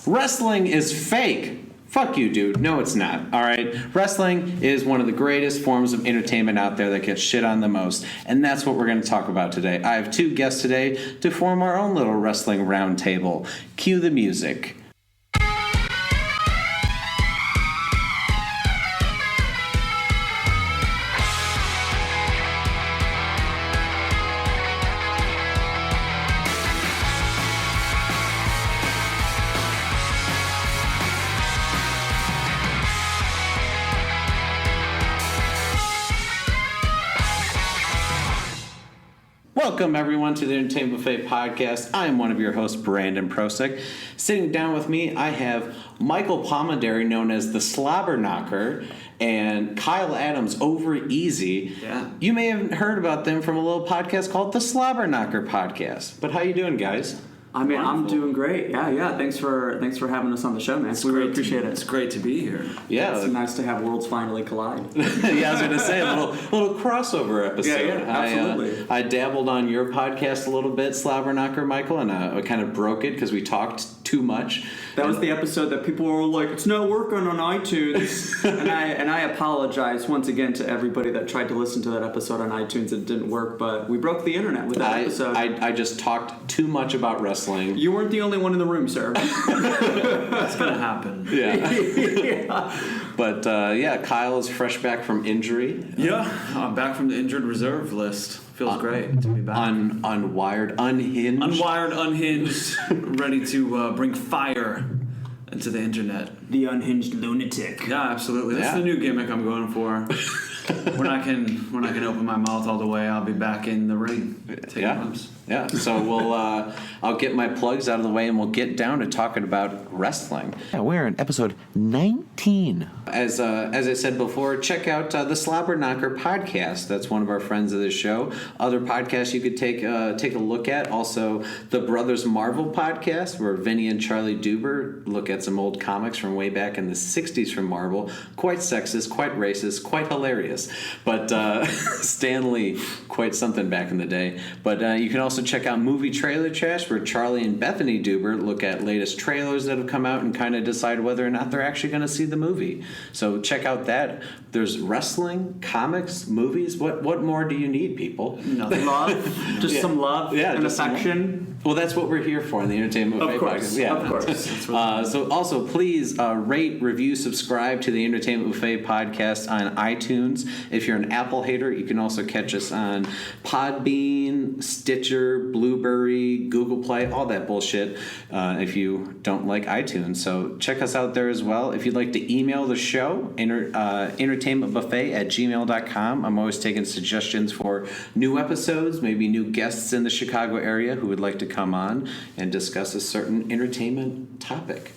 Wrestling is fake. Fuck you, dude. No, it's not. All right? Wrestling is one of the greatest forms of entertainment out there that gets shit on the most. And that's what we're going to talk about today. I have two guests today to form our own little wrestling round table. Cue the music. Welcome, everyone, to the Entertainment Buffet podcast. I am one of your hosts, Brandon Prosick. Sitting down with me, I have Michael Palmenderi, known as the Slobber Knocker, and Kyle Adams, over Easy. Yeah. You may have heard about them from a little podcast called the Slobber Knocker Podcast. But how you doing, guys? I mean, I'm doing great. Yeah. Thanks for having us on the show, man. We really appreciate it. It's great to be here. Yeah. It's nice to have worlds finally collide. Yeah, I was going to say, a little crossover episode. Yeah, absolutely. I dabbled on your podcast a little bit, Slobber Knocker, Michael, and I kind of broke it because we talked too much. That was the episode that people were like, it's not working on iTunes. and I apologize once again to everybody that tried to listen to that episode on iTunes. It didn't work, but we broke the internet with that episode. I just talked too much about wrestling. You weren't the only one in the room, sir. That's going to happen. Yeah. But, Kyle is fresh back from injury. Yeah, I'm back from the injured reserve list. Feels great to be back. Unwired, unhinged. Unwired, unhinged, ready to bring fire into the internet. The unhinged lunatic. Yeah, absolutely. That's the new gimmick I'm going for. When I can open my mouth all the way, I'll be back in the ring. Yeah. So I'll get my plugs out of the way, and we'll get down to talking about wrestling. Yeah, we're in episode 19. As I said before, check out the Slobber Knocker podcast. That's one of our friends of the show. Other podcasts you could take a look at. Also, the Brothers Marvel podcast, where Vinny and Charlie Duber look at some old comics from way back in the 60s from Marvel. Quite sexist, quite racist, quite hilarious. But Stan Lee, quite something back in the day. But you can also check out Movie Trailer Trash, where Charlie and Bethany Duber look at latest trailers that have come out and kind of decide whether or not they're actually going to see the movie. So check out that. There's wrestling, comics, movies. What more do you need, people? Nothing. Love. Just some love and affection. Well, that's what we're here for in the Entertainment Buffet podcast. Yeah. Of course. So also, please rate, review, subscribe to the Entertainment Buffet podcast on iTunes. If you're an Apple hater, you can also catch us on Podbean, Stitcher, Blueberry, Google Play, all that bullshit, if you don't like iTunes. So check us out there as well. If you'd like to email the show, entertainmentbuffet@gmail.com. I'm always taking suggestions for new episodes, maybe new guests in the Chicago area who would like to come on and discuss a certain entertainment topic.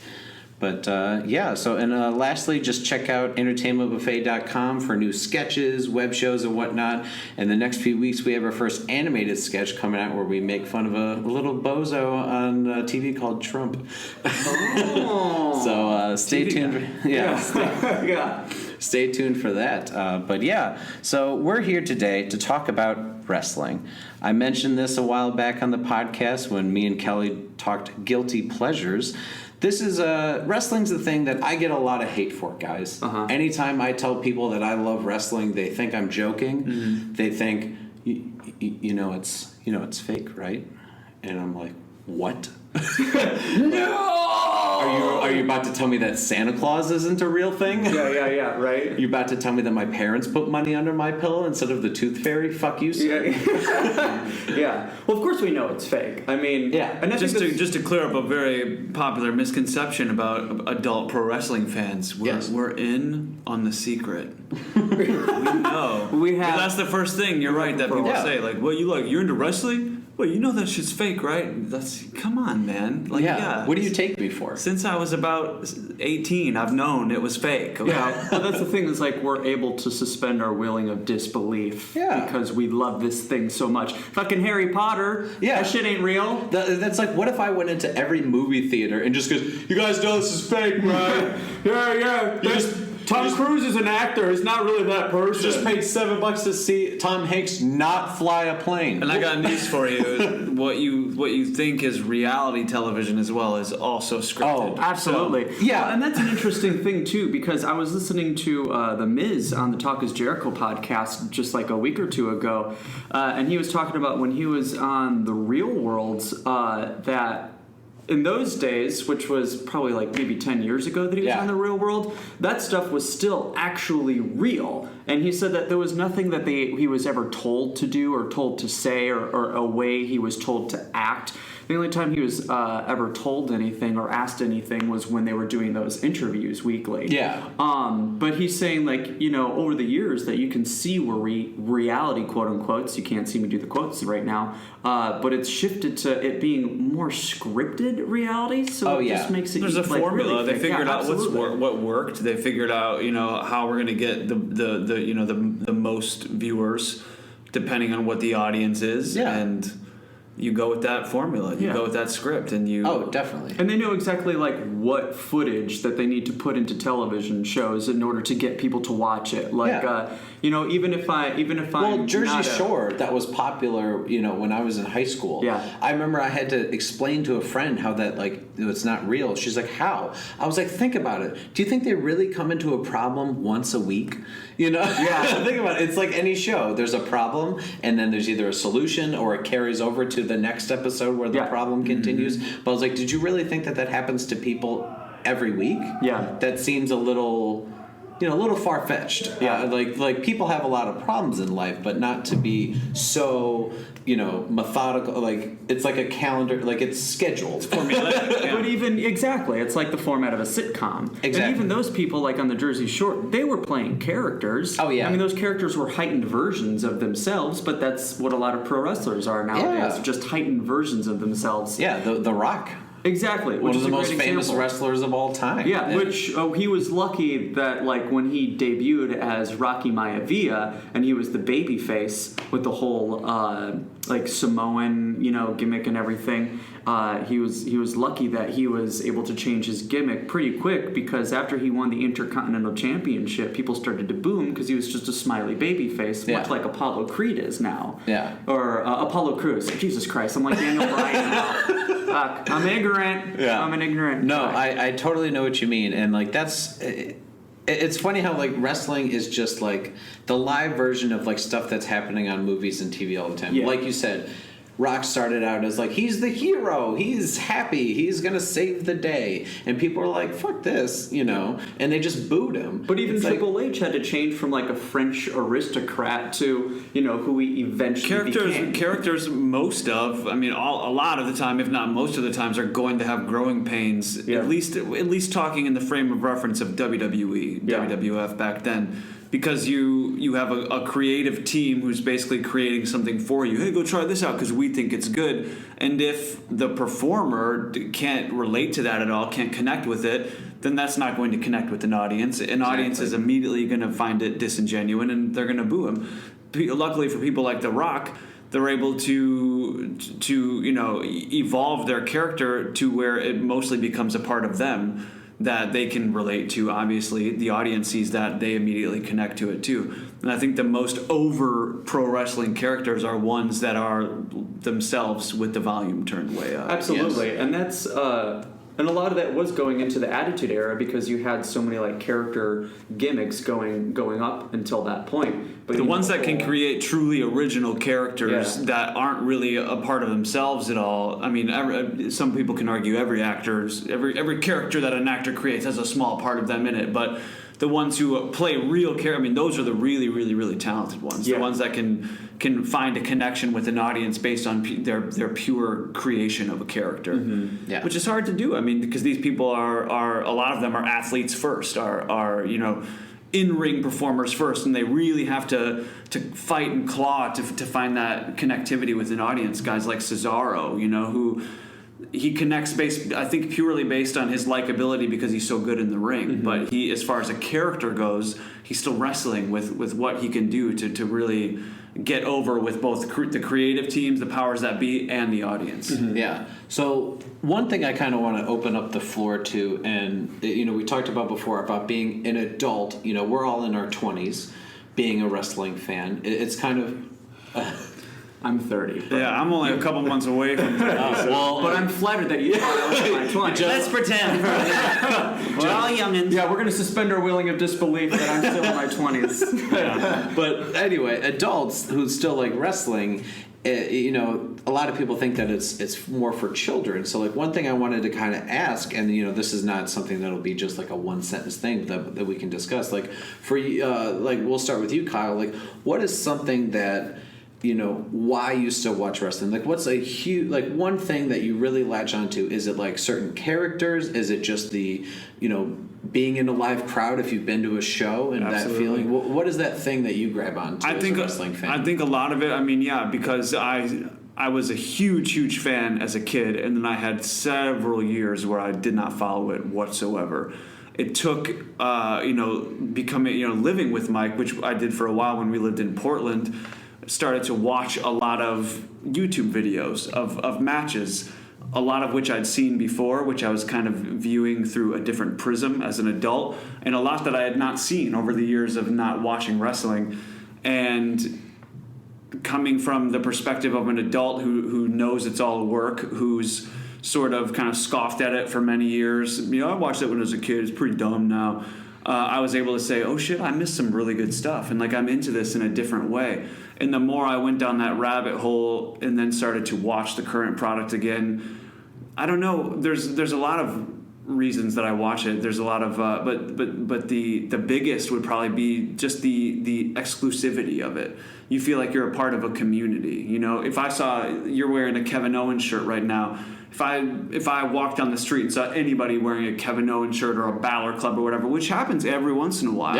But lastly, just check out entertainmentbuffet.com for new sketches, web shows, and whatnot. And the next few weeks, we have our first animated sketch coming out where we make fun of a little bozo on TV called Trump. Oh. So stay tuned. Yeah. Stay tuned for that. So we're here today to talk about wrestling. I mentioned this a while back on the podcast when me and Kelly talked guilty pleasures. This is wrestling's the thing that I get a lot of hate for, guys. Uh-huh. Anytime I tell people that I love wrestling, they think I'm joking. Mm-hmm. They think, it's fake, right? And I'm like, what? No! Are you about to tell me that Santa Claus isn't a real thing? Yeah, right. You about to tell me that my parents put money under my pillow instead of the tooth fairy? Fuck you, sir. Yeah. Well, of course we know it's fake. I mean, and just to clear up a very popular misconception about adult pro wrestling fans, we're in on the secret. We know. That's the first thing. You're right that people say, like, well, you're into wrestling? Well, you know that shit's fake, right? Come on, man. What do you take me for? Since I was about 18, I've known it was fake. Okay? Yeah, well, that's the thing is, like, we're able to suspend our willing of disbelief because we love this thing so much. Fucking Harry Potter, that shit ain't real. That's like, what if I went into every movie theater and just goes, you guys know this is fake, right? Yeah. Tom Cruise is an actor. He's not really that person. Just paid $7 to see Tom Hanks not fly a plane. And I got news for you. what you think is reality television as well is also scripted. Oh, absolutely. So, yeah. Well, and that's an interesting thing too, because I was listening to The Miz on the Talk Is Jericho podcast just like a week or two ago, and he was talking about when he was on The Real Worlds that in those days, which was probably like maybe 10 years ago that he was on The Real World, that stuff was still actually real. And he said that there was nothing that he was ever told to do or told to say or a way he was told to act. The only time he was ever told anything or asked anything was when they were doing those interviews weekly. Yeah. But he's saying, like, you know, over the years that you can see where reality, quote unquote, you can't see me do the quotes right now, but it's shifted to it being more scripted reality. So it just makes it. There's a like, formula. Really they figured out what worked. They figured out, you know, how we're going to get the most viewers depending on what the audience is. Yeah. And you go with that formula. You go with that script, and you. Oh, definitely. And they know exactly like what footage that they need to put into television shows in order to get people to watch it. Like, you know, even if I Jersey Shore, that was popular, you know, when I was in high school. Yeah. I remember I had to explain to a friend how that, like, it's not real. She's like, how? I was like, think about it. Do you think they really come into a problem once a week? You know? Yeah. Think about it. It's like any show. There's a problem, and then there's either a solution or it carries over to the next episode where the problem continues. But I was like, did you really think that happens to people every week? Yeah. That seems a little far-fetched. Yeah. Like people have a lot of problems in life, but not to be so, you know, methodical. Like, it's like a calendar, like it's scheduled. But even, exactly, it's like the format of a sitcom. Exactly. And even those people, like on the Jersey Shore, they were playing characters. Oh, yeah. I mean, those characters were heightened versions of themselves, but that's what a lot of pro wrestlers are nowadays, just heightened versions of themselves. Yeah, the Rock. Exactly. One of the most famous wrestlers of all time. Yeah, which he was lucky that, like, when he debuted as Rocky Maivia and he was the baby face with the whole like Samoan, you know, gimmick and everything. He was lucky that he was able to change his gimmick pretty quick, because after he won the Intercontinental Championship, people started to boo him because he was just a smiley baby face, much like Apollo Creed is now. Yeah. Or Apollo Crews. Jesus Christ, I'm like Daniel Bryan now. I'm ignorant. Yeah. I'm an ignorant. No, I totally know what you mean, and like that's. It's funny how like wrestling is just like the live version of like stuff that's happening on movies and TV all the time. Yeah. Like you said, Rock started out as like, he's the hero, he's happy, he's gonna save the day, and people are like, fuck this, you know, and they just booed him. But even it's Triple H had to change from like a French aristocrat to, you know, who he eventually became. Characters, a lot of the time, if not most of the times, are going to have growing pains. Yeah. At least talking in the frame of reference of WWE, WWF back then. Because you have a creative team who's basically creating something for you. Hey, go try this out because we think it's good. And if the performer can't relate to that at all, can't connect with it, then that's not going to connect with an audience. An audience is immediately going to find it disingenuous, and they're going to boo him. Luckily for people like The Rock, they're able to you know, evolve their character to where it mostly becomes a part of them that they can relate to. Obviously, the audience sees that, they immediately connect to it too. And I think the most over pro wrestling characters are ones that are themselves with the volume turned way up. Absolutely, and that's and a lot of that was going into the Attitude Era, because you had so many like character gimmicks going up until that point. But the ones that can create truly original characters that aren't really a part of themselves at all. I mean, some people can argue every character that an actor creates has a small part of them in it, but the ones who play real character, I mean, those are the really, really, really talented ones. The ones that can find a connection with an audience based on their pure creation of a character, which is hard to do. I mean, because these people are a lot of them are athletes first, are you know, in-ring performers first, and they really have to fight and claw to find that connectivity with an audience. Guys like Cesaro, you know, who he connects I think purely based on his likability because he's so good in the ring. But he, as far as a character goes, he's still wrestling with what he can do to really get over with both the creative teams, the powers that be, and the audience. Yeah. So one thing I kind of want to open up the floor to, and you know, we talked about before about being an adult. You know, we're all in our 20s, being a wrestling fan. It's kind of I'm 30. Yeah, I'm only a couple months away from 30. But I'm flattered that you thought I was in my 20s. Let's pretend. We're all youngins. Yeah, we're going to suspend our willing of disbelief that I'm still in my 20s. Yeah. But anyway, adults who still like wrestling, a lot of people think that it's more for children. So like one thing I wanted to kind of ask, and this is not something that'll be just like a one sentence thing that we can discuss. Like for like we'll start with you, Kyle. Like what is something that why you still watch wrestling? Like what's a huge one thing that you really latch onto? Is it like certain characters? Is it just the being in a live crowd if you've been to a show and Absolutely. that feeling? What is that thing that you grab onto as a wrestling fan? I think a lot of it, because I was a huge fan as a kid, and then I had several years where I did not follow it whatsoever. It took, becoming, living with Mike, which I did for a while when we lived in Portland, started to watch a lot of YouTube videos of matches, a lot of which I'd seen before, which I was kind of viewing through a different prism as an adult, and a lot that I had not seen over the years of not watching wrestling. And coming from the perspective of an adult who knows it's all work, who's sort of kind of scoffed at it for many years. I watched it when I was a kid. It's pretty dumb now. I was able to say, oh shit, I missed some really good stuff. And I'm into this in a different way. And the more I went down that rabbit hole and then started to watch the current product again, I don't know. There's a lot of reasons that I watch it. There's a lot of, but the biggest would probably be just the exclusivity of it. You feel like you're a part of a community. If I saw you're wearing a Kevin Owens shirt right now, if I walked down the street and saw anybody wearing a Kevin Owens shirt or a Balor Club or whatever, which happens every once in a while,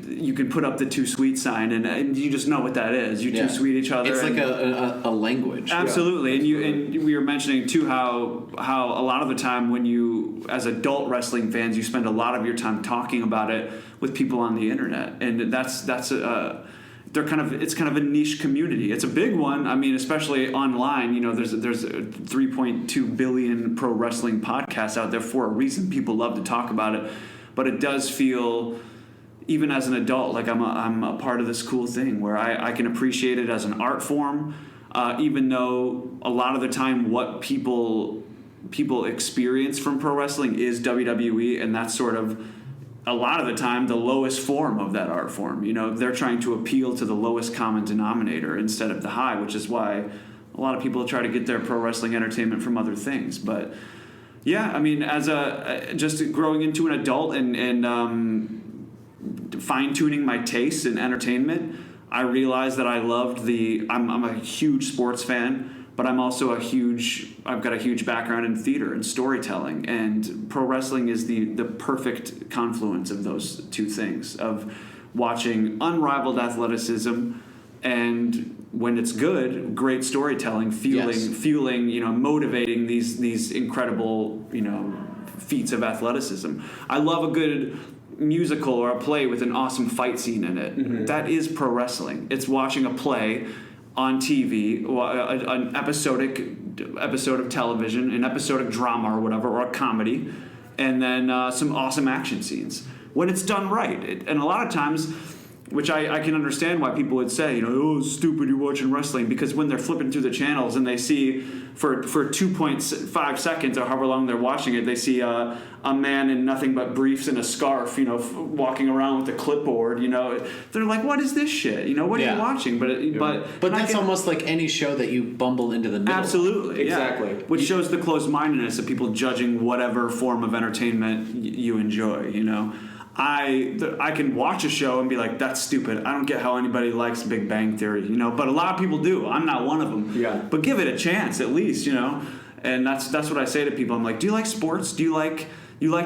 you can put up the Too Sweet sign and you just know what that is. You too sweet each other. It's like a language. Absolutely, and we were mentioning too how a lot of the time when you, as adult wrestling fans, you spend a lot of your time talking about it with people on the internet, and it's kind of a niche community. It's a big one. Especially online. There's 3.2 billion pro wrestling podcasts out there for a reason. People love to talk about it, but it does feel, even as an adult, like I'm a part of this cool thing where I can appreciate it as an art form, even though a lot of the time what people experience from pro wrestling is WWE, and that's sort of a lot of the time the lowest form of that art form. They're trying to appeal to the lowest common denominator instead of the high, which is why a lot of people try to get their pro wrestling entertainment from other things. But yeah, as just growing into an adult and fine-tuning my tastes in entertainment, I realized that I loved I'm a huge sports fan, but I'm also I've got a huge background in theater and storytelling, and pro wrestling is the perfect confluence of those two things, of watching unrivaled athleticism and, when it's good, great storytelling, fueling, motivating these incredible, feats of athleticism. I love a good musical or a play with an awesome fight scene in it. Mm-hmm. That is pro wrestling. It's watching a play on TV, an episode of television, an episodic drama or whatever, or a comedy, and then some awesome action scenes. When it's done right. And a lot of times, which I can understand why people would say, oh, it's stupid, you're watching wrestling, because when they're flipping through the channels and they see, for 2.5 seconds or however long they're watching it, they see a man in nothing but briefs and a scarf, walking around with a clipboard, they're like, what is this shit? What are you watching? But that's almost like any show that you bumble into the middle. Absolutely, exactly. Yeah. Which shows the closed-mindedness of people judging whatever form of entertainment you enjoy, I can watch a show and be like, that's stupid. I don't get how anybody likes Big Bang Theory, but a lot of people do. I'm not one of them. Yeah. But give it a chance at least, And that's what I say to people. I'm like, do you like sports? Do you like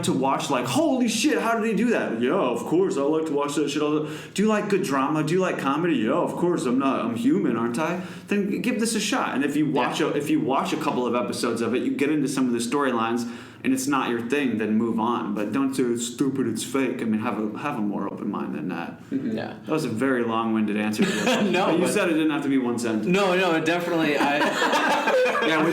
to watch, like, holy shit, how did he do that? Yeah, of course, I like to watch that shit all the time. Do you like good drama? Do you like comedy? Yeah, of course, I'm human, aren't I? Then give this a shot. And if you watch a couple of episodes of it, you get into some of the storylines, and it's not your thing, then move on. But don't say it's stupid, it's fake. Have a more open mind than that. Mm-hmm. Yeah. That was a very long-winded answer to that. No, but you said it didn't have to be one sentence. No, definitely. Yeah,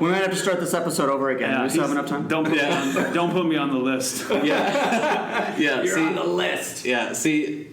we might have to start this episode over again. Yeah, we still have enough time? Don't put me on the list. Yeah. You're on the list. Yeah, see,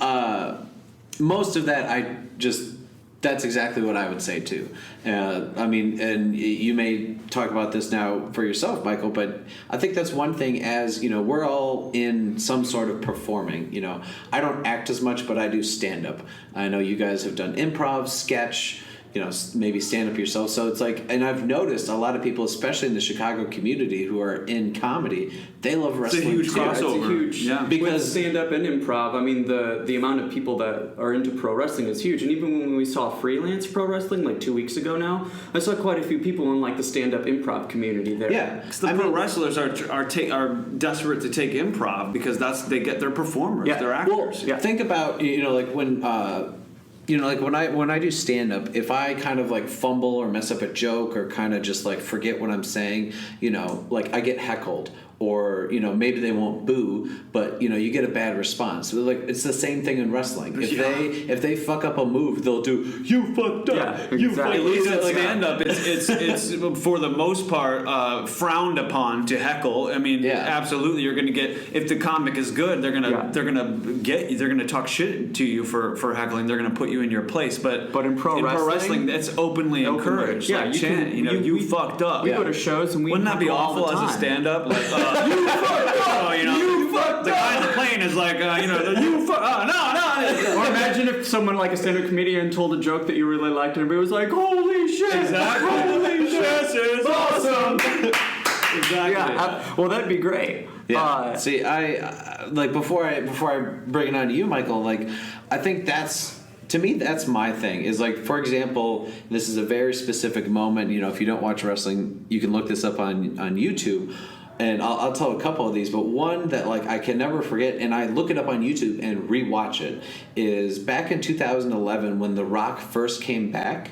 most of that I just That's exactly what I would say too. I mean, and you may talk about this now for yourself, Michael, but I think that's one thing. As you know, we're all in some sort of performing. You know, I don't act as much, but I do stand up. I know you guys have done improv, sketch. You know, maybe stand up yourself. So it's like, and I've noticed a lot of people, especially in the Chicago community, who are in comedy, they love wrestling. It's a huge crossover. It's a huge, yeah. Because stand up and improv, I mean, the amount of people that are into pro wrestling is huge. And even when we saw freelance pro wrestling like 2 weeks ago now, I saw quite a few people in like the stand up improv community there. Yeah, because the pro wrestlers are desperate to take improv because they're performers, they're actors. Well, think about like when. Like when I do stand up, if I kind of like fumble or mess up a joke or kind of just like forget what I'm saying, like I get heckled, or maybe they won't boo, but you get a bad response. So like it's the same thing in wrestling. If they fuck up a move, they'll do "you fucked up." Yeah, You exactly. At least at stand up, it's for the most part frowned upon to heckle. I mean, absolutely, you're going to get, if the comic is good, they're gonna talk shit to you for heckling. They're gonna put you in your place. But in pro wrestling, it's openly encouraged. Yeah, like, you fucked up. We go to shows and we wouldn't that be awful as a stand up? Like, you fucked up. You fucked up. The guy in the plane is like, you fucked up. No. Or imagine if someone like a stand-up comedian told a joke that you really liked and everybody was like, "Holy shit! Exactly. Holy shit! This is awesome." Exactly. Yeah. Well, that'd be great. Yeah. See, I like before I bring it on to you, Michael. Like, I think to me, that's my thing. Is like, for example, this is a very specific moment. If you don't watch wrestling, you can look this up on YouTube. And I'll tell a couple of these, but one that like I can never forget, and I look it up on YouTube and rewatch it, is back in 2011 when The Rock first came back.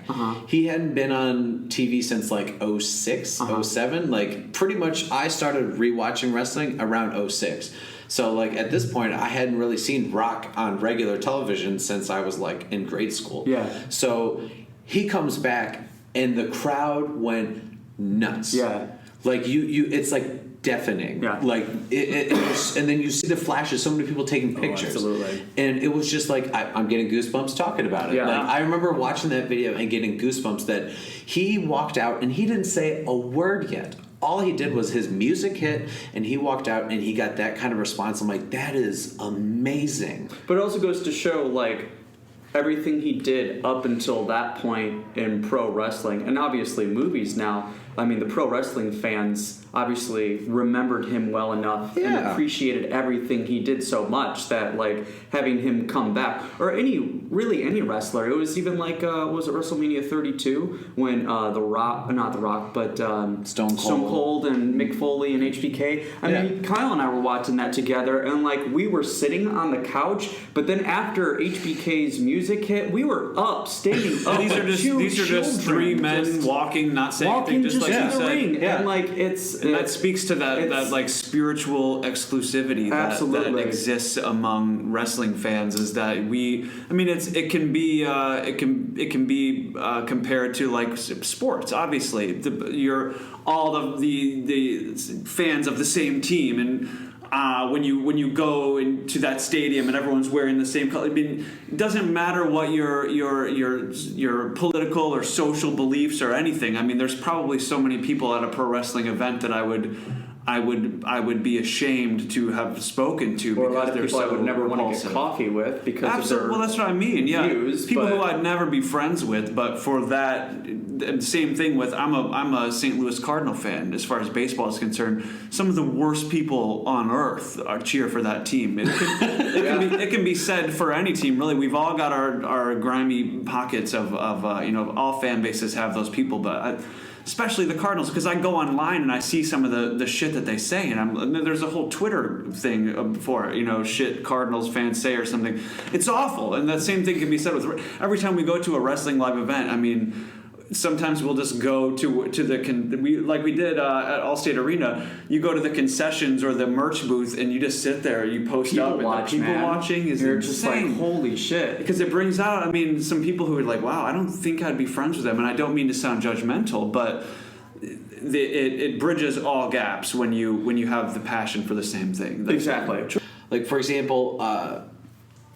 He hadn't been on TV since like 06, 07. Like pretty much I started rewatching wrestling around 06. So like at this point I hadn't really seen Rock on regular television since I was like in grade school. Yeah. So he comes back and the crowd went nuts. Yeah. Like it's like deafening. Yeah. Like it was, and then you see the flashes, so many people taking pictures. Absolutely. And it was just like I'm getting goosebumps talking about it. Yeah. Like I remember watching that video and getting goosebumps that he walked out and he didn't say a word yet. All he did was his music hit and he walked out and he got that kind of response. I'm like, that is amazing. But it also goes to show like everything he did up until that point in pro wrestling, and obviously movies now. I mean, the pro wrestling fans obviously remembered him well enough and appreciated everything he did so much that, like, having him come back, or any wrestler. It was even like, was it WrestleMania 32 when not The Rock, but Stone Cold and Mick Foley and HBK. I mean, Kyle and I were watching that together, and like we were sitting on the couch, but then after HBK's music hit, we were standing up. These are just three men walking, not saying anything, just like you in the ring, said. and like that speaks to that like spiritual exclusivity that exists among wrestling fans. Is that it can be compared to like sports. Obviously, you're all the fans of the same team, and when you go into that stadium and everyone's wearing the same color, I mean, it doesn't matter what your political or social beliefs or anything. I mean, there's probably so many people at a pro wrestling event that I would be ashamed to have spoken to, or because a lot of people I would never want to get coffee with because of their well, that's what I mean. Yeah, views, people who I'd never be friends with, but for that, same thing with I'm a St. Louis Cardinal fan. As far as baseball is concerned, some of the worst people on earth cheer for that team. It can be said for any team, really. We've all got our grimy pockets of all fan bases have those people, but especially the Cardinals, because I go online and I see some of the shit that they say, and there's a whole Twitter thing for shit Cardinals fans say or something. It's awful, and that same thing can be said with every time we go to a wrestling live event. I mean, sometimes we'll just go to like we did at Allstate Arena. You go to the concessions or the merch booth and you just sit there. You post up, and the people watching is You're insane. Just like, holy shit, because it brings out. I mean, some people who are like, wow, I don't think I'd be friends with them, and I don't mean to sound judgmental, but it bridges all gaps when you have the passion for the same thing. Exactly. Like, for example,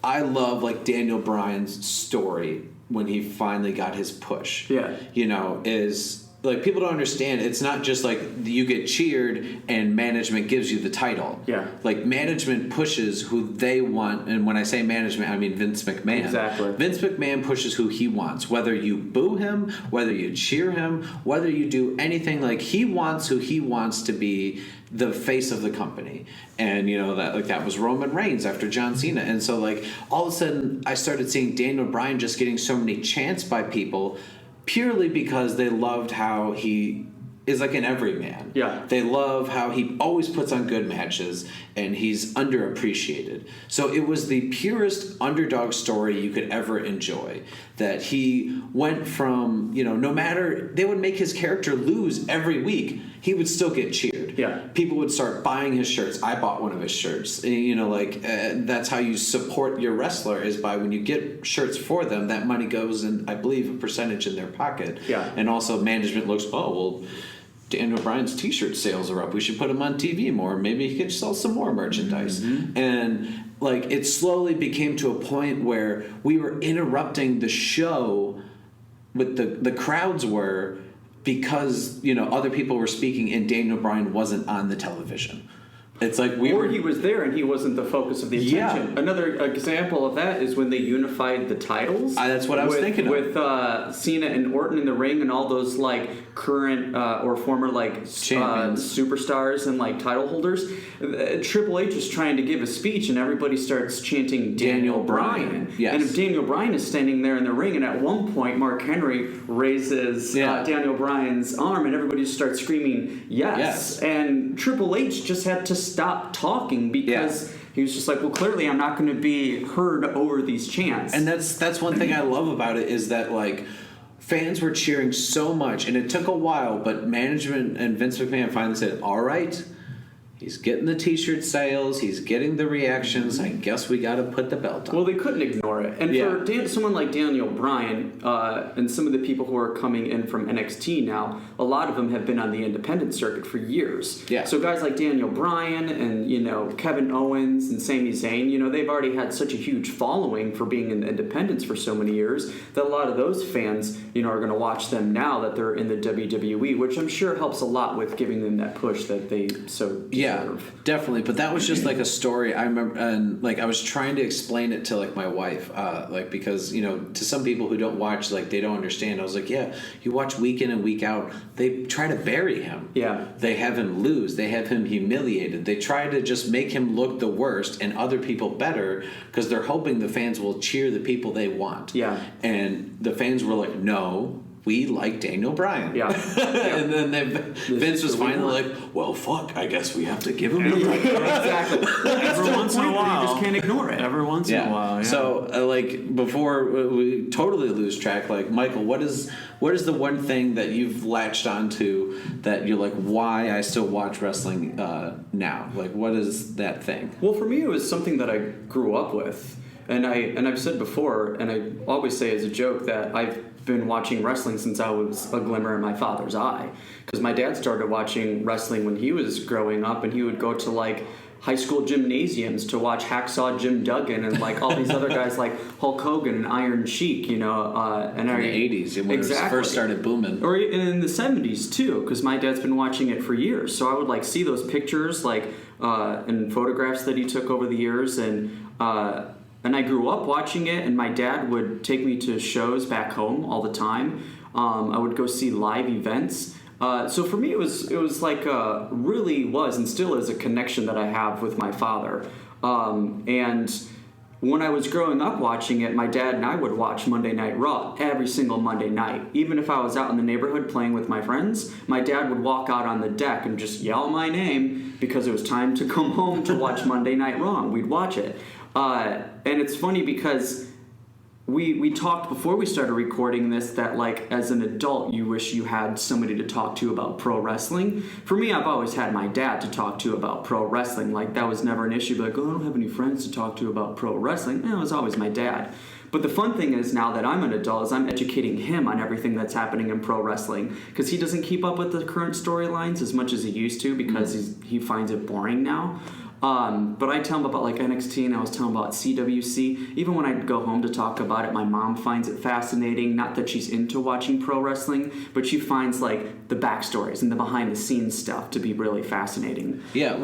I love like Daniel Bryan's story when he finally got his push. Yeah. You know, is like people don't understand. It's not just like you get cheered and management gives you the title. Yeah. Like management pushes who they want, and when I say management, I mean Vince McMahon. Exactly. Vince McMahon pushes who he wants. Whether you boo him, whether you cheer him, whether you do anything, like he wants who he wants to be the face of the company. And you know that was Roman Reigns after John Cena. And so like all of a sudden I started seeing Daniel Bryan just getting so many chants by people purely because they loved how he is like an everyman. Yeah. They love how he always puts on good matches and he's underappreciated. So it was the purest underdog story you could ever enjoy. That he went from, you know, no matter, they would make his character lose every week, he would still get cheered. Yeah. People would start buying his shirts. I bought one of his shirts. And, you know, like that's how you support your wrestler is by when you get shirts for them, that money goes in, I believe, a percentage in their pocket. Yeah. And also management looks, oh, well, Daniel Bryan's t-shirt sales are up. We should put him on TV more. Maybe he could sell some more merchandise. Mm-hmm. And like it slowly became to a point where we were interrupting the show with the crowds were because, you know, other people were speaking and Daniel Bryan wasn't on the television. It's like he was there and he wasn't the focus of the attention. Yeah. Another example of that is when they unified the titles. That's what I was thinking of. With Cena and Orton in the ring and all those like current or former like superstars and like title holders. Triple H is trying to give a speech and everybody starts chanting Daniel Bryan. Yes. And if Daniel Bryan is standing there in the ring and at one point Mark Henry raises Daniel Bryan's arm and everybody starts screaming yes. And Triple H just had to stop talking because he was just like, well, clearly I'm not going to be heard over these chants. And that's one thing I love about it is that like fans were cheering so much and it took a while, but management and Vince McMahon finally said, all right, he's getting the t-shirt sales, he's getting the reactions, I guess we got to put the belt on. Well, they couldn't ignore it. And for someone like Daniel Bryan and some of the people who are coming in from NXT now, a lot of them have been on the independent circuit for years. Yeah. So guys like Daniel Bryan and, you know, Kevin Owens and Sami Zayn, you know, they've already had such a huge following for being in the independents for so many years that a lot of those fans, you know, are going to watch them now that they're in the WWE, which I'm sure helps a lot with giving them that push that they so deserve. Yeah, definitely. But that was just like a story I remember, and like I was trying to explain it to like my wife, like because you know to some people who don't watch, like they don't understand. I was like, yeah, you watch week in and week out. They try to bury him. Yeah, they have him lose. They have him humiliated. They try to just make him look the worst and other people better because they're hoping the fans will cheer the people they want. Yeah, and the fans were like, no. We like Daniel Bryan. Yeah. And then Vince was finally like, well, fuck, I guess we have to give him a break. Exactly. Every once in a while. You just can't ignore it. Every once in a while, yeah. So, like, before we totally lose track, like, Michael, what is the one thing that you've latched onto that you're like, why I still watch wrestling now? Like, what is that thing? Well, for me, it was something that I grew up with. And I've said before, and I always say as a joke, that I've been watching wrestling since I was a glimmer in my father's eye. Because my dad started watching wrestling when he was growing up, and he would go to like high school gymnasiums to watch Hacksaw Jim Duggan and like all these other guys like Hulk Hogan and Iron Sheik, you know. And in the 80s, when it first started booming. Or in the 70s too, because my dad's been watching it for years. So I would like see those pictures like and photographs that he took over the years, and I grew up watching it, and my dad would take me to shows back home all the time. I would go see live events. So for me, it was like really was and still is a connection that I have with my father. And when I was growing up watching it, my dad and I would watch Monday Night Raw every single Monday night. Even if I was out in the neighborhood playing with my friends, my dad would walk out on the deck and just yell my name because it was time to come home to watch Monday Night Raw. We'd watch it. And it's funny because we talked before we started recording this that like as an adult you wish you had somebody to talk to about pro wrestling. For me, I've always had my dad to talk to about pro wrestling. Like that was never an issue. Like, oh, I don't have any friends to talk to about pro wrestling. It was always my dad. But the fun thing is now that I'm an adult is I'm educating him on everything that's happening in pro wrestling because he doesn't keep up with the current storylines as much as he used to because he finds it boring now. But I tell them about like NXT, and I was telling them about CWC. Even when I go home to talk about it, my mom finds it fascinating. Not that she's into watching pro wrestling, but she finds like the backstories and the behind the scenes stuff to be really fascinating. Yeah.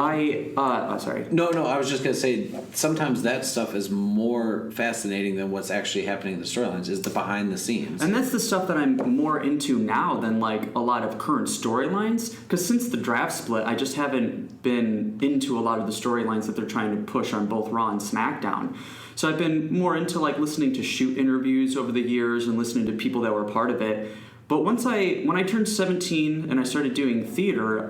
Sorry. No, I was just going to say, sometimes that stuff is more fascinating than what's actually happening in the storylines, is the behind the scenes. And that's the stuff that I'm more into now than like a lot of current storylines. Because since the draft split, I just haven't been into a lot of the storylines that they're trying to push on both Raw and SmackDown. So I've been more into like listening to shoot interviews over the years and listening to people that were part of it. But when I turned 17 and I started doing theater,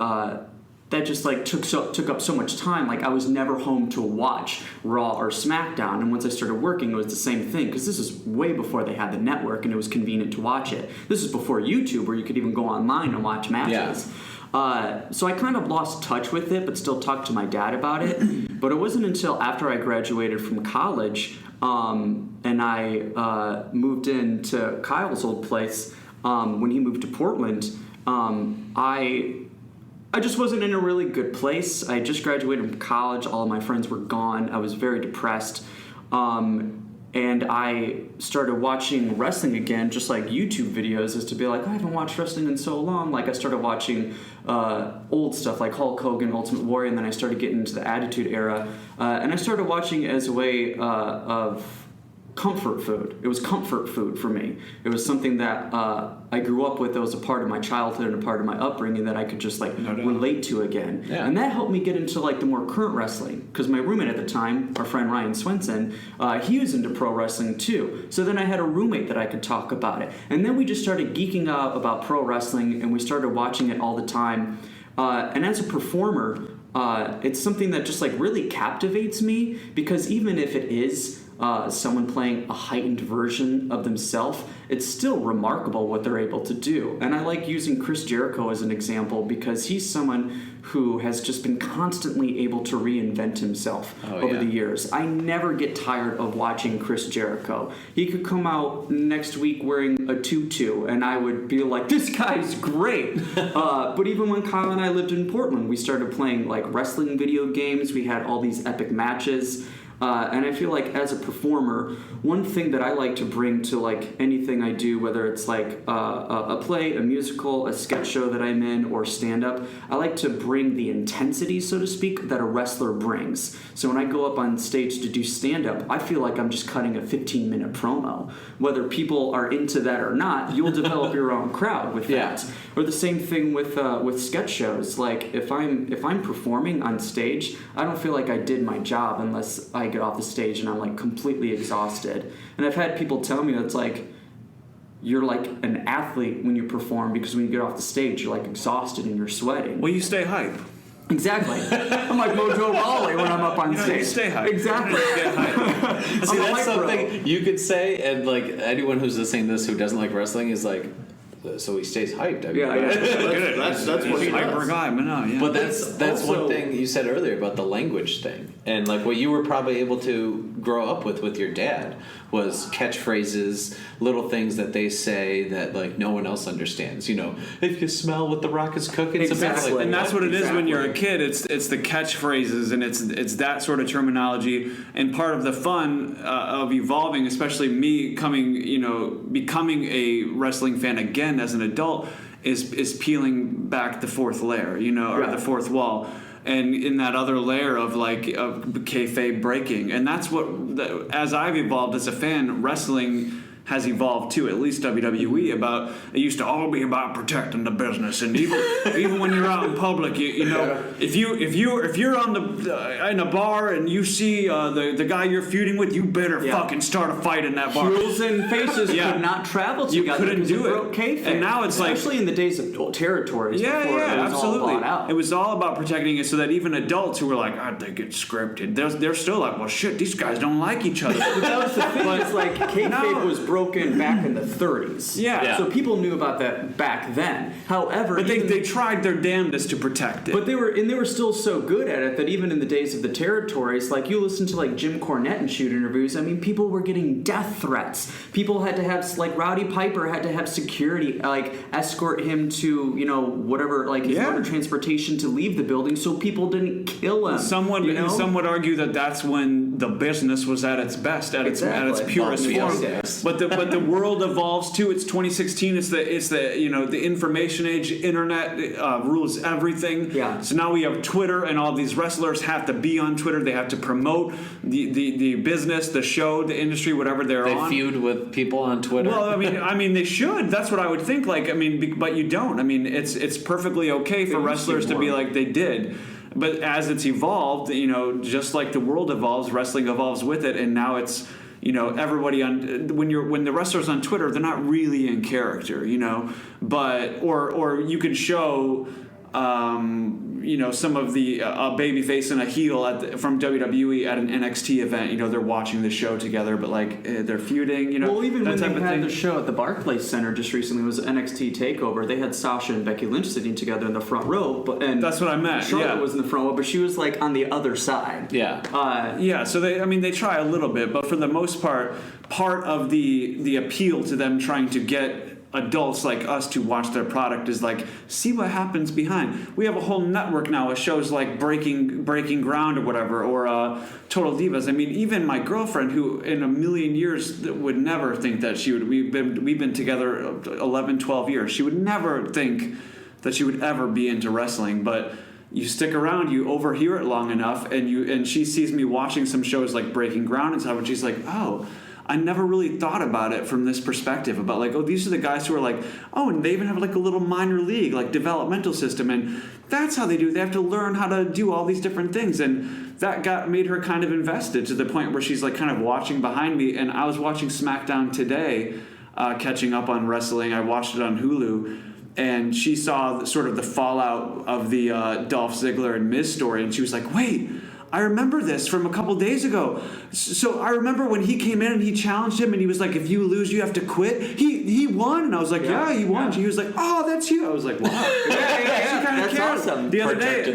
that just like took up so much time. Like I was never home to watch Raw or SmackDown. And once I started working, it was the same thing, because this is way before they had the network and it was convenient to watch it. This is before YouTube, where you could even go online and watch matches. Yeah. So I kind of lost touch with it, but still talked to my dad about it. But it wasn't until after I graduated from college and I moved into Kyle's old place when he moved to Portland. I just wasn't in a really good place. I just graduated from college. All of my friends were gone. I was very depressed. And I started watching wrestling again, just like YouTube videos, as to be like, I haven't watched wrestling in so long. Like I started watching old stuff like Hulk Hogan, Ultimate Warrior, and then I started getting into the Attitude Era. And I started watching as a way of comfort food. It was comfort food for me. It was something that I grew up with, that was a part of my childhood and a part of my upbringing that I could just like relate to again. Yeah. And that helped me get into like the more current wrestling, because my roommate at the time, our friend Ryan Swenson, he was into pro wrestling too. So then I had a roommate that I could talk about it. And then we just started geeking out about pro wrestling, and we started watching it all the time. And as a performer, it's something that just like really captivates me, because even if it is someone playing a heightened version of themselves, it's still remarkable what they're able to do. And I like using Chris Jericho as an example, because he's someone who has just been constantly able to reinvent himself over the years. I never get tired of watching Chris Jericho. He could come out next week wearing a tutu, and I would be like, this guy's great. But even when Kyle and I lived in Portland, we started playing like wrestling video games. We had all these epic matches. And I feel like as a performer, one thing that I like to bring to like anything I do, whether it's like a play, a musical, a sketch show that I'm in, or stand-up, I like to bring the intensity, so to speak, that a wrestler brings. So when I go up on stage to do stand-up, I feel like I'm just cutting a 15-minute promo. Whether people are into that or not, you'll develop your own crowd with that. Or the same thing with sketch shows. Like if I'm performing on stage, I don't feel like I did my job unless I get off the stage and I'm like completely exhausted. And I've had people tell me that's like, you're like an athlete when you perform, because when you get off the stage, you're like exhausted and you're sweating. Well, you stay hype. Exactly. I'm like Mojo Rawley when I'm up on stage. You stay hype. Exactly. Get hype. See, that's something you could say, and like anyone who's listening to this who doesn't like wrestling is like, so he stays hyped. I mean, That's what he hyper guy, but no, yeah. But that's one thing you said earlier about the language thing, and like what you were probably able to grow up with your dad was catchphrases, little things that they say that like no one else understands. You know, if you smell what the Rock is cooking, exactly. Like, and that's what it is when you're a kid. It's the catchphrases, and it's that sort of terminology. And part of the fun of evolving, especially me becoming a wrestling fan again as an adult, is peeling back the fourth layer, or the fourth wall. And in that other layer of kayfabe breaking, and that's what, as I've evolved as a fan, wrestling has evolved too. At least WWE, it used to all be about protecting the business, and even when you're out in public, if you're on in a bar and you see the guy you're feuding with, you better fucking start a fight in that bar. Heels and faces could not travel together. You couldn't do it. Kayfabe. And now it's especially in the days of territories. Yeah, before it was absolutely. all bought out. It was all about protecting it, so that even adults who were like, I think it's scripted, they're still like, well, shit, these guys don't like each other. But that was the thing. It's like kayfabe was broken back in the 30s. Yeah. So people knew about that back then. However, but they tried their damnedest to protect it. But they were still so good at it that even in the days of the territories, like you listen to like Jim Cornette and shoot interviews, I mean, people were getting death threats. People had to have, like Rowdy Piper had to have security, like escort him to, you know, whatever, like his motor transportation to leave the building so people didn't kill him. Some would argue that that's when the business was at its best, at its purest form. But the world evolves too. It's 2016. It's the you know, the information age. Internet rules everything. Yeah. So now we have Twitter, and all these wrestlers have to be on Twitter. They have to promote the business, the show, the industry, whatever they're on. They feud with people on Twitter. Well, I mean, they should. That's what I would think. Like, I mean, but you don't. I mean, it's perfectly okay for wrestlers to be like they did. But as it's evolved, you know, just like the world evolves, wrestling evolves with it, and now it's, you know, everybody when the wrestlers on Twitter, they're not really in character, you know, but or you can show. You know, some of the babyface and a heel from WWE at an NXT event. You know, they're watching the show together, but like they're feuding. You know, well, even that when they had thing. the show at the Barclays Center just recently, was NXT Takeover. They had Sasha and Becky Lynch sitting together in the front row, and that's what I meant. Charlotte was in the front row, but she was like on the other side. Yeah. So they try a little bit, but for the most part of the appeal to them trying to get adults like us to watch their product is like, see what happens behind. We have a whole network now of shows like Breaking Ground or whatever, or Total Divas. I mean, even my girlfriend, who in a million years would never think that she would. We've been together 11, 12 years. She would never think that she would ever be into wrestling, but. You stick around, you overhear it long enough, and she sees me watching some shows like Breaking Ground and stuff, and she's like, oh, I never really thought about it from this perspective, about like, oh, these are the guys who are like, oh, and they even have like a little minor league, like developmental system, and that's how they do it. They have to learn how to do all these different things, and that made her kind of invested to the point where she's like kind of watching behind me, and I was watching SmackDown today, catching up on wrestling. I watched it on Hulu. And she saw sort of the fallout of the Dolph Ziggler and Miz story, and she was like, wait, I remember this from a couple days ago. So I remember when he came in and he challenged him, and he was like, if you lose, you have to quit. He won. And I was like, yeah he won. Yeah. He was like, oh, that's you. I was like, wow. She kind of cares. Awesome. The other day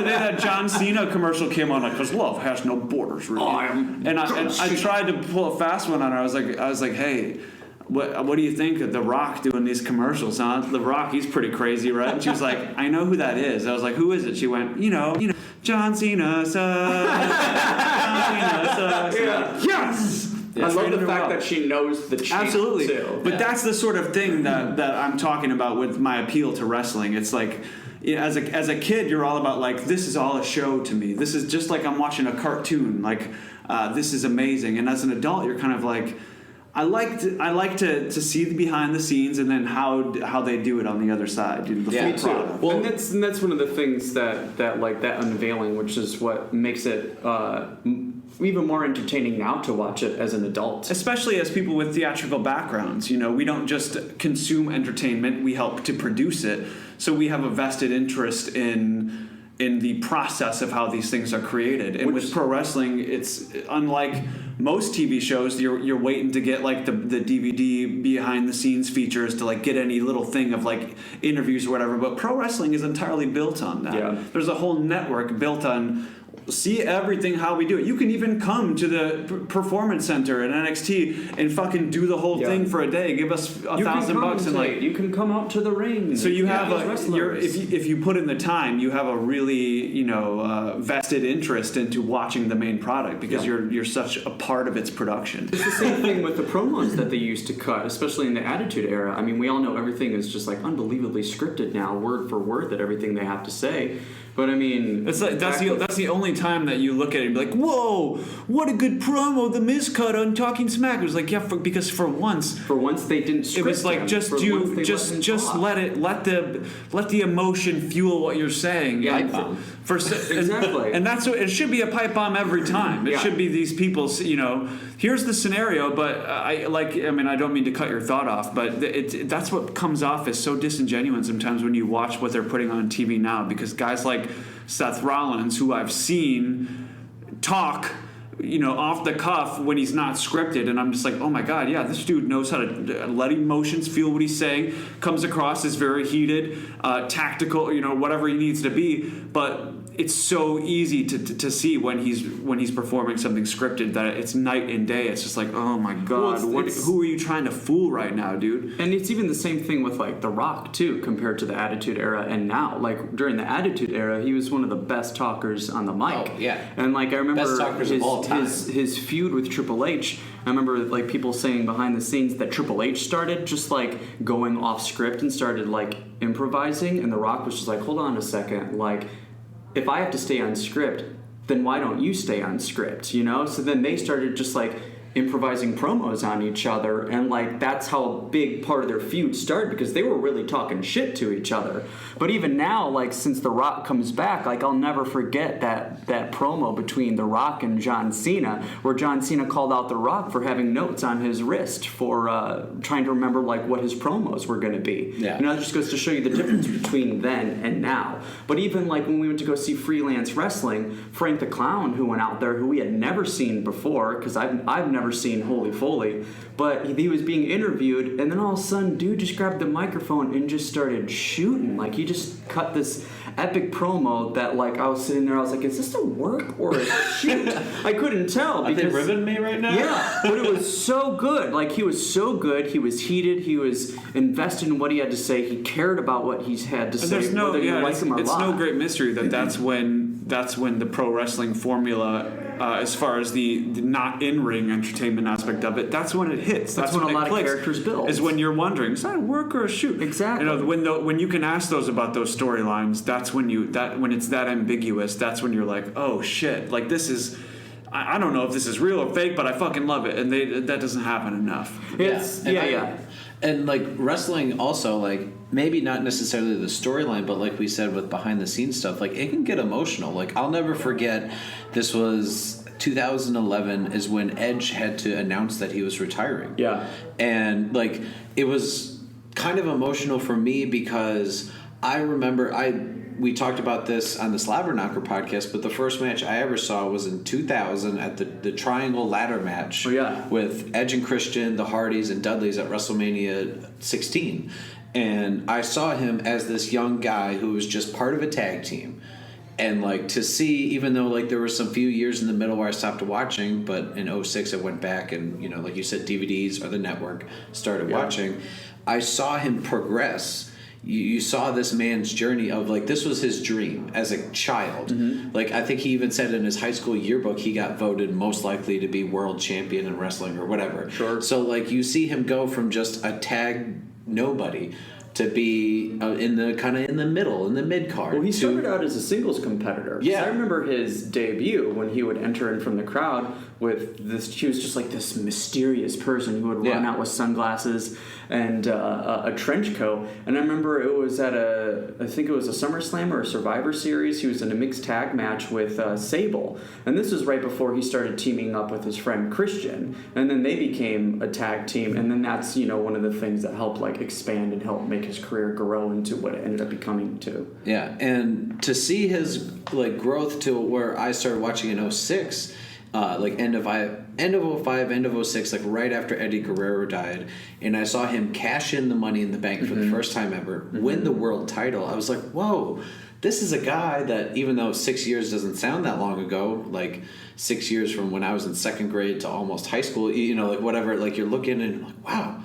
that John Cena commercial came on, like, because love has no borders, really. I tried to pull a fast one on her. I was like, hey, what do you think of The Rock doing these commercials, huh? The Rock, he's pretty crazy, right? And she was like, I know who that is. I was like, who is it? She went, you know, John Cena, Yes! I love the fact that she knows the chant. Absolutely. Too. But that's the sort of thing that I'm talking about with my appeal to wrestling. It's like, as a kid, you're all about like, this is all a show to me. This is just like I'm watching a cartoon. Like, this is amazing. And as an adult, you're kind of like, I like to see the behind the scenes, and then how they do it on the other side. The full product. Well, and that's one of the things that like that unveiling, which is what makes it even more entertaining now to watch it as an adult. Especially as people with theatrical backgrounds. You know, we don't just consume entertainment; we help to produce it. So we have a vested interest in the process of how these things are created. And with pro wrestling, it's unlike most TV shows. You're waiting to get like the DVD behind the scenes features to like get any little thing of like interviews or whatever. But pro wrestling is entirely built on that. Yeah. There's a whole network built on see everything how we do it. You can even come to the performance center at NXT and fucking do the whole thing for a day. Give us $1,000 and like you can come out to the ring. So you have if you put in the time, you have a really vested interest into watching the main product because you're such a part of its production. It's the same thing with the promos that they used to cut, especially in the Attitude Era. I mean, we all know everything is just like unbelievably scripted now, word for word, that everything they have to say. But I mean, it's like that's the only time that you look at it and be like, "Whoa, what a good promo the Miz cut on Talking Smack." It was like, because for once they didn't script it was like just let the emotion fuel what you're saying. Yeah, exactly. And that's what it should be, a pipe bomb every time. It should be these people's, here's the scenario, but I don't mean to cut your thought off, but that's what comes off as so disingenuous sometimes when you watch what they're putting on TV now, because guys like Seth Rollins, who I've seen talk off the cuff when he's not scripted, and I'm just like, oh my god, yeah, this dude knows how to let emotions feel what he's saying, comes across as very heated, tactical, whatever he needs to be, but it's so easy to see when he's performing something scripted that it's night and day. It's just like, oh my god, who are you trying to fool right now, dude? And it's even the same thing with like The Rock too, compared to the Attitude Era and now. Like during the Attitude Era, he was one of the best talkers on the mic. Oh, yeah. And like I remember best talkers of all time. his feud with Triple H. I remember like people saying behind the scenes that Triple H started just like going off script and started like improvising, and The Rock was just like, hold on a second, like, if I have to stay on script, then why don't you stay on script, So then they started just like improvising promos on each other, and like that's how a big part of their feud started, because they were really talking shit to each other. But even now, like since The Rock comes back, like I'll never forget that promo between The Rock and John Cena, where John Cena called out The Rock for having notes on his wrist for trying to remember like what his promos were going to be. Yeah. That just goes to show you the difference between then and now. But even like when we went to go see Freelance Wrestling, Frank the Clown, who went out there, who we had never seen before, because I've never seen Holy Foley, but he was being interviewed, and then all of a sudden dude just grabbed the microphone and just started shooting. Like he just cut this epic promo that like I was sitting there, I was like, is this a work or a shoot? I couldn't tell. Are they ribbing me right now? Yeah, but it was so good. Like he was so good. He was heated. He was invested in what he had to say. He cared about what he had to say. There's no, whether you like him or it's not. no great mystery that that's when the pro wrestling formula, as far as the not in-ring entertainment aspect of it, that's when it hits. That's when it a lot clicks, of characters build. Is when you're wondering, is that a work or a shoot? Exactly. When you can ask those about those storylines, that's when when it's that ambiguous. That's when you're like, oh shit, like this is. I don't know if this is real or fake, but I fucking love it, and that doesn't happen enough. And like wrestling also, like maybe not necessarily the storyline, but like we said with behind the scenes stuff, like it can get emotional. Like I'll never forget, this was 2011 is when Edge had to announce that he was retiring. Yeah. And like it was kind of emotional for me because I remember we talked about this on the Slobber Knocker podcast, but the first match I ever saw was in 2000 at the Triangle Ladder match with Edge and Christian, the Hardys, and Dudleys at WrestleMania 16. And I saw him as this young guy who was just part of a tag team. And like to see, even though like there were some few years in the middle where I stopped watching, but in 06 I went back and, like you said, DVDs or the network started watching, I saw him progress. You saw this man's journey of like this was his dream as a child. Mm-hmm. Like I think he even said in his high school yearbook he got voted most likely to be world champion in wrestling or whatever. Sure. So like you see him go from just a tag nobody to be in the middle, in the mid card. Well, he started out as a singles competitor. Yeah, I remember his debut when he would enter in from the crowd with this. He was just like this mysterious person who would run out with sunglasses and a trench coat. And I remember it was at I think it was a SummerSlam or a Survivor Series. He was in a mixed tag match with Sable, and this was right before he started teaming up with his friend Christian. And then they became a tag team, and then that's one of the things that helped like expand and help make his career grow into what it ended up becoming too. Yeah, and to see his like growth to where I started watching in 06, like end of 05, end of 06, like right after Eddie Guerrero died, and I saw him cash in the Money in the Bank for the first time ever, win the world title. I was like, whoa, this is a guy that, even though 6 years doesn't sound that long ago, like 6 years from when I was in second grade to almost high school, like whatever, like you're looking and you're like, wow,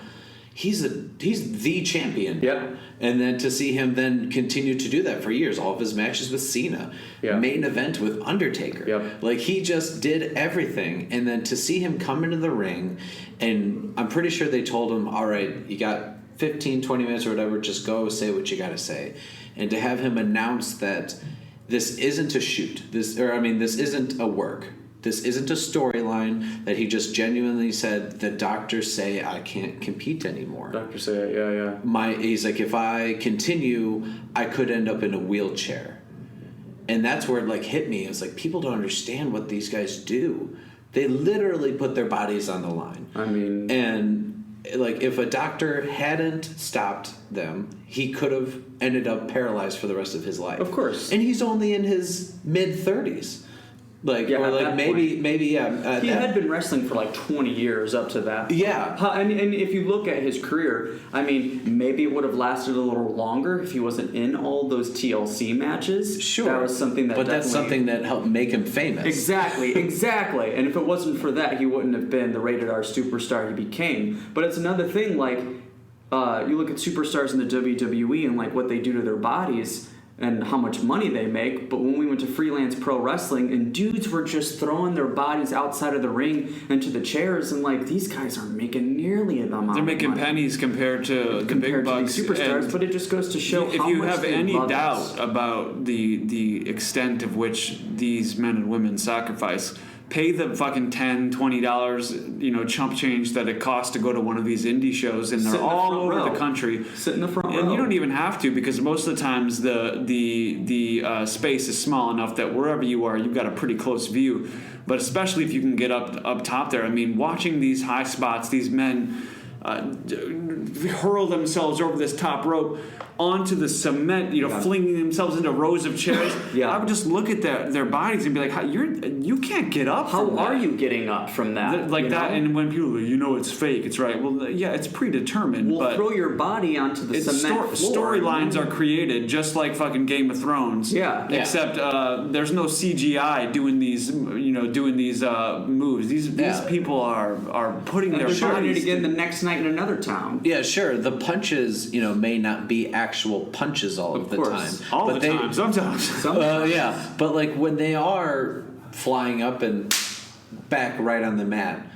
he's the champion. Yeah. And then to see him then continue to do that for years, all of his matches with Cena, main event with Undertaker. Like he just did everything. And then to see him come into the ring, and I'm pretty sure they told him, all right, you got 15, 20 minutes or whatever, just go say what you got to say. And to have him announce that this isn't a shoot, this isn't a work. This isn't a storyline, that he just genuinely said, the doctors say I can't compete anymore. Doctors say, yeah. He's like, if I continue, I could end up in a wheelchair. And that's where it like hit me. It's like, people don't understand what these guys do. They literally put their bodies on the line. I mean... And like, if a doctor hadn't stopped them, he could have ended up paralyzed for the rest of his life. Of course. And he's only in his mid-30s. Like, Yeah, or at like that maybe yeah. He had been wrestling for like 20 years up to that. Yeah. And if you look at his career, I mean, maybe it would have lasted a little longer if he wasn't in all those TLC matches. Sure. That was something that But that's something that helped make him famous. Exactly. And if it wasn't for that, he wouldn't have been the rated R superstar he became. But it's another thing, like, you look at superstars in the WWE and like what they do to their bodies and how much money they make, but when we went to freelance pro wrestling and dudes were just throwing their bodies outside of the ring into the chairs, and like these guys aren't making nearly the amount They're making of money pennies compared to the big bucks. To these superstars, and but it just goes to show if how you much have they any love doubt us. about the extent of which these men and women sacrifice, pay the fucking $10-$20 chump change that it costs to go to one of these indie shows, and they're Sit in the all front over row. the country. Sit in the front row. And you don't even have to, because most of the times the space is small enough that wherever you are, you've got a pretty close view. But especially if you can get up top there, I mean, watching these high spots, these men hurl themselves over this top rope onto the cement, flinging themselves into rows of chairs. Yeah. I would just look at their bodies and be like, you can't get up How from that. are you getting up from that? Like you that, know? and when people go, it's fake, it's right. Well, yeah, it's predetermined. We'll but throw your body onto the cement floor. storylines are created just like fucking Game of Thrones. Yeah. Except there's no CGI doing these moves. These people are putting And their they're doing bodies it again the next night in another town. Yeah, sure. The punches, may not be actual punches all of the course. time. all the time. Sometimes. Yeah, but like when they are flying up and back right on the mat,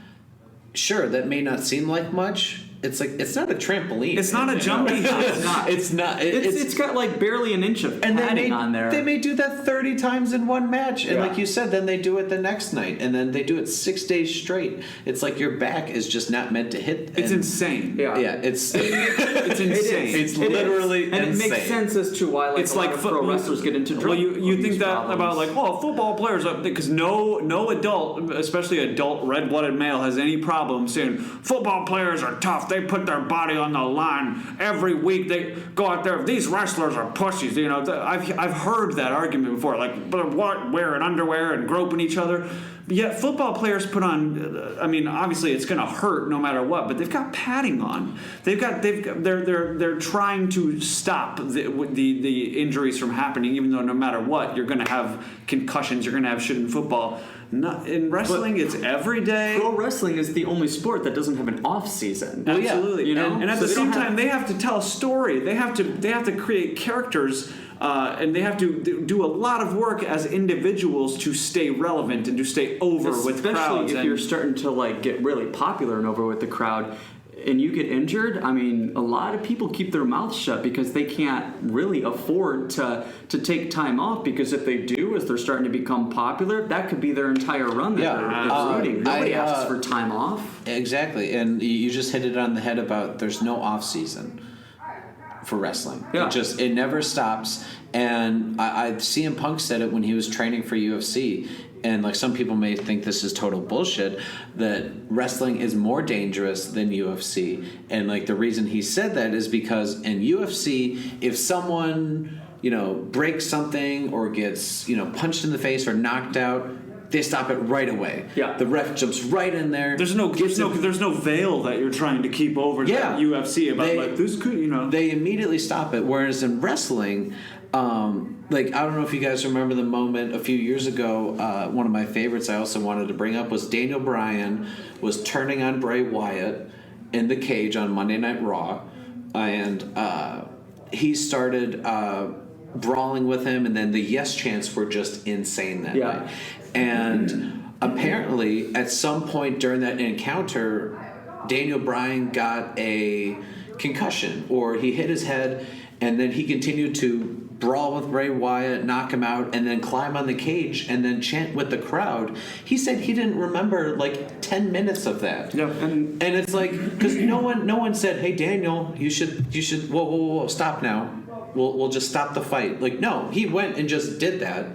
sure, that may not seem like much. It's like it's not a trampoline. It's not a jumping. It's not. It's not. It's got like barely an inch of padding on there. They may do that 30 times in one match, and Yeah. like you said, then they do it the next night, and then they do it 6 days straight. It's like your back is just not meant to hit. It's insane. Yeah. Yeah, it's It's insane. It's literally and insane. it makes sense as to why It's like pro wrestlers get into drug Well, you abuse think that problems. about like, football players, because no adult, especially adult red-blooded male, has any problem saying football players are tough. They put their body on the line every week. They go out there. These wrestlers are pussies. I've heard that argument before. Like, but what, wearing underwear and groping each other. Yet football players put on. I mean, obviously it's going to hurt no matter what, but they've got padding on. They're trying to stop the injuries from happening. Even though no matter what, you're going to have concussions. You're going to have shit in football. Not, in wrestling, it's every day. Pro wrestling is the only sport that doesn't have an off season. Well, yeah. Absolutely, and at So the they don't same time, they have to tell a story. They have to create characters, and they have to do a lot of work as individuals to stay relevant and to stay over with crowds. Especially if you're starting to like get really popular and over with the crowd, and you get injured. I mean, a lot of people keep their mouths shut because they can't really afford to take time off. Because if they do, as they're starting to become popular, that could be their entire run that they're rooting. Nobody asks for time off. Exactly, and you just hit it on the head about there's no off season for wrestling. Yeah. It never stops. And CM Punk said it when he was training for UFC. And like some people may think this is total bullshit, that wrestling is more dangerous than UFC. And like the reason he said that is because in UFC, if someone breaks something or gets punched in the face or knocked out, they stop it right away. Yeah. The ref jumps right in there. There's no veil that you're trying to keep over that UFC about this could They immediately stop it. Whereas in wrestling, I don't know if you guys remember the moment a few years ago. One of my favorites I also wanted to bring up was Daniel Bryan was turning on Bray Wyatt in the cage on Monday Night Raw, and he started brawling with him, and then the yes chants were just insane that night. And apparently, at some point during that encounter, Daniel Bryan got a concussion, or he hit his head, and then he continued to brawl with Bray Wyatt, knock him out, and then climb on the cage and then chant with the crowd. He said he didn't remember like 10 minutes of that. Yeah, and it's like, because no one said, "Hey Daniel, you should whoa, stop now. We'll just stop the fight." Like, no, he went and just did that.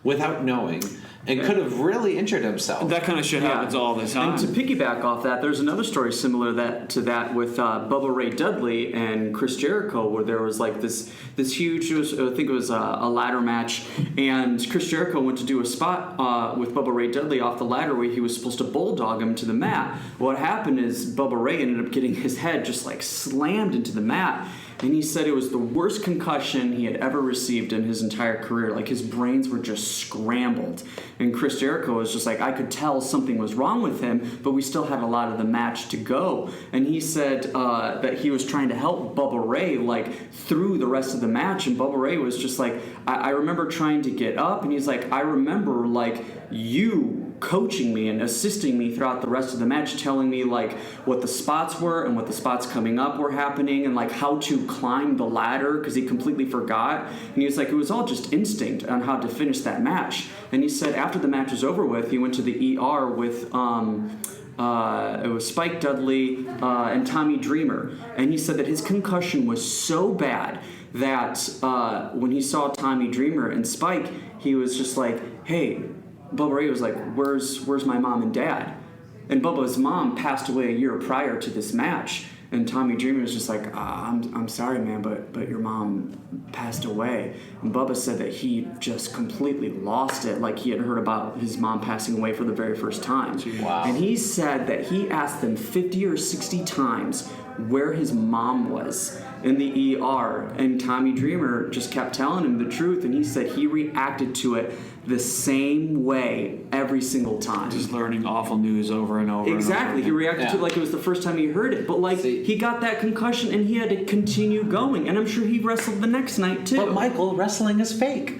without knowing and could have really injured himself. That kind of shit happens all the time. And to piggyback off that, there's another story similar to that with Bubba Ray Dudley and Chris Jericho, where there was like this huge, I think it was a ladder match, and Chris Jericho went to do a spot with Bubba Ray Dudley off the ladder where he was supposed to bulldog him to the mat. What happened is Bubba Ray ended up getting his head just like slammed into the mat. And he said it was the worst concussion he had ever received in his entire career. Like, his brains were just scrambled. And Chris Jericho was just like, I could tell something was wrong with him, but we still had a lot of the match to go. And he said that he was trying to help Bubba Ray, like, through the rest of the match. And Bubba Ray was just like, I remember trying to get up. And he's like, I remember, like, you coaching me and assisting me throughout the rest of the match, telling me like what the spots were and what the spots coming up were happening and like how to climb the ladder, because he completely forgot. And he was like, it was all just instinct on how to finish that match. And he said after the match was over with, he went to the ER with it was Spike Dudley and Tommy Dreamer, and he said that his concussion was so bad that when he saw Tommy Dreamer and Spike, he was just like, hey, Bubba Ray was like, where's my mom and dad? And Bubba's mom passed away a year prior to this match. And Tommy Dreamer was just like, I'm sorry, man, but your mom passed away. And Bubba said that he just completely lost it, like he had heard about his mom passing away for the very first time. Wow. And he said that he asked them 50 or 60 times where his mom was in the ER, and Tommy Dreamer just kept telling him the truth, and he said he reacted to it the same way every single time. Just learning awful news over and over. Exactly. He reacted to it like it was the first time he heard it. But like, he got that concussion and he had to continue going. And I'm sure he wrestled the next night too. But Michael, wrestling is fake.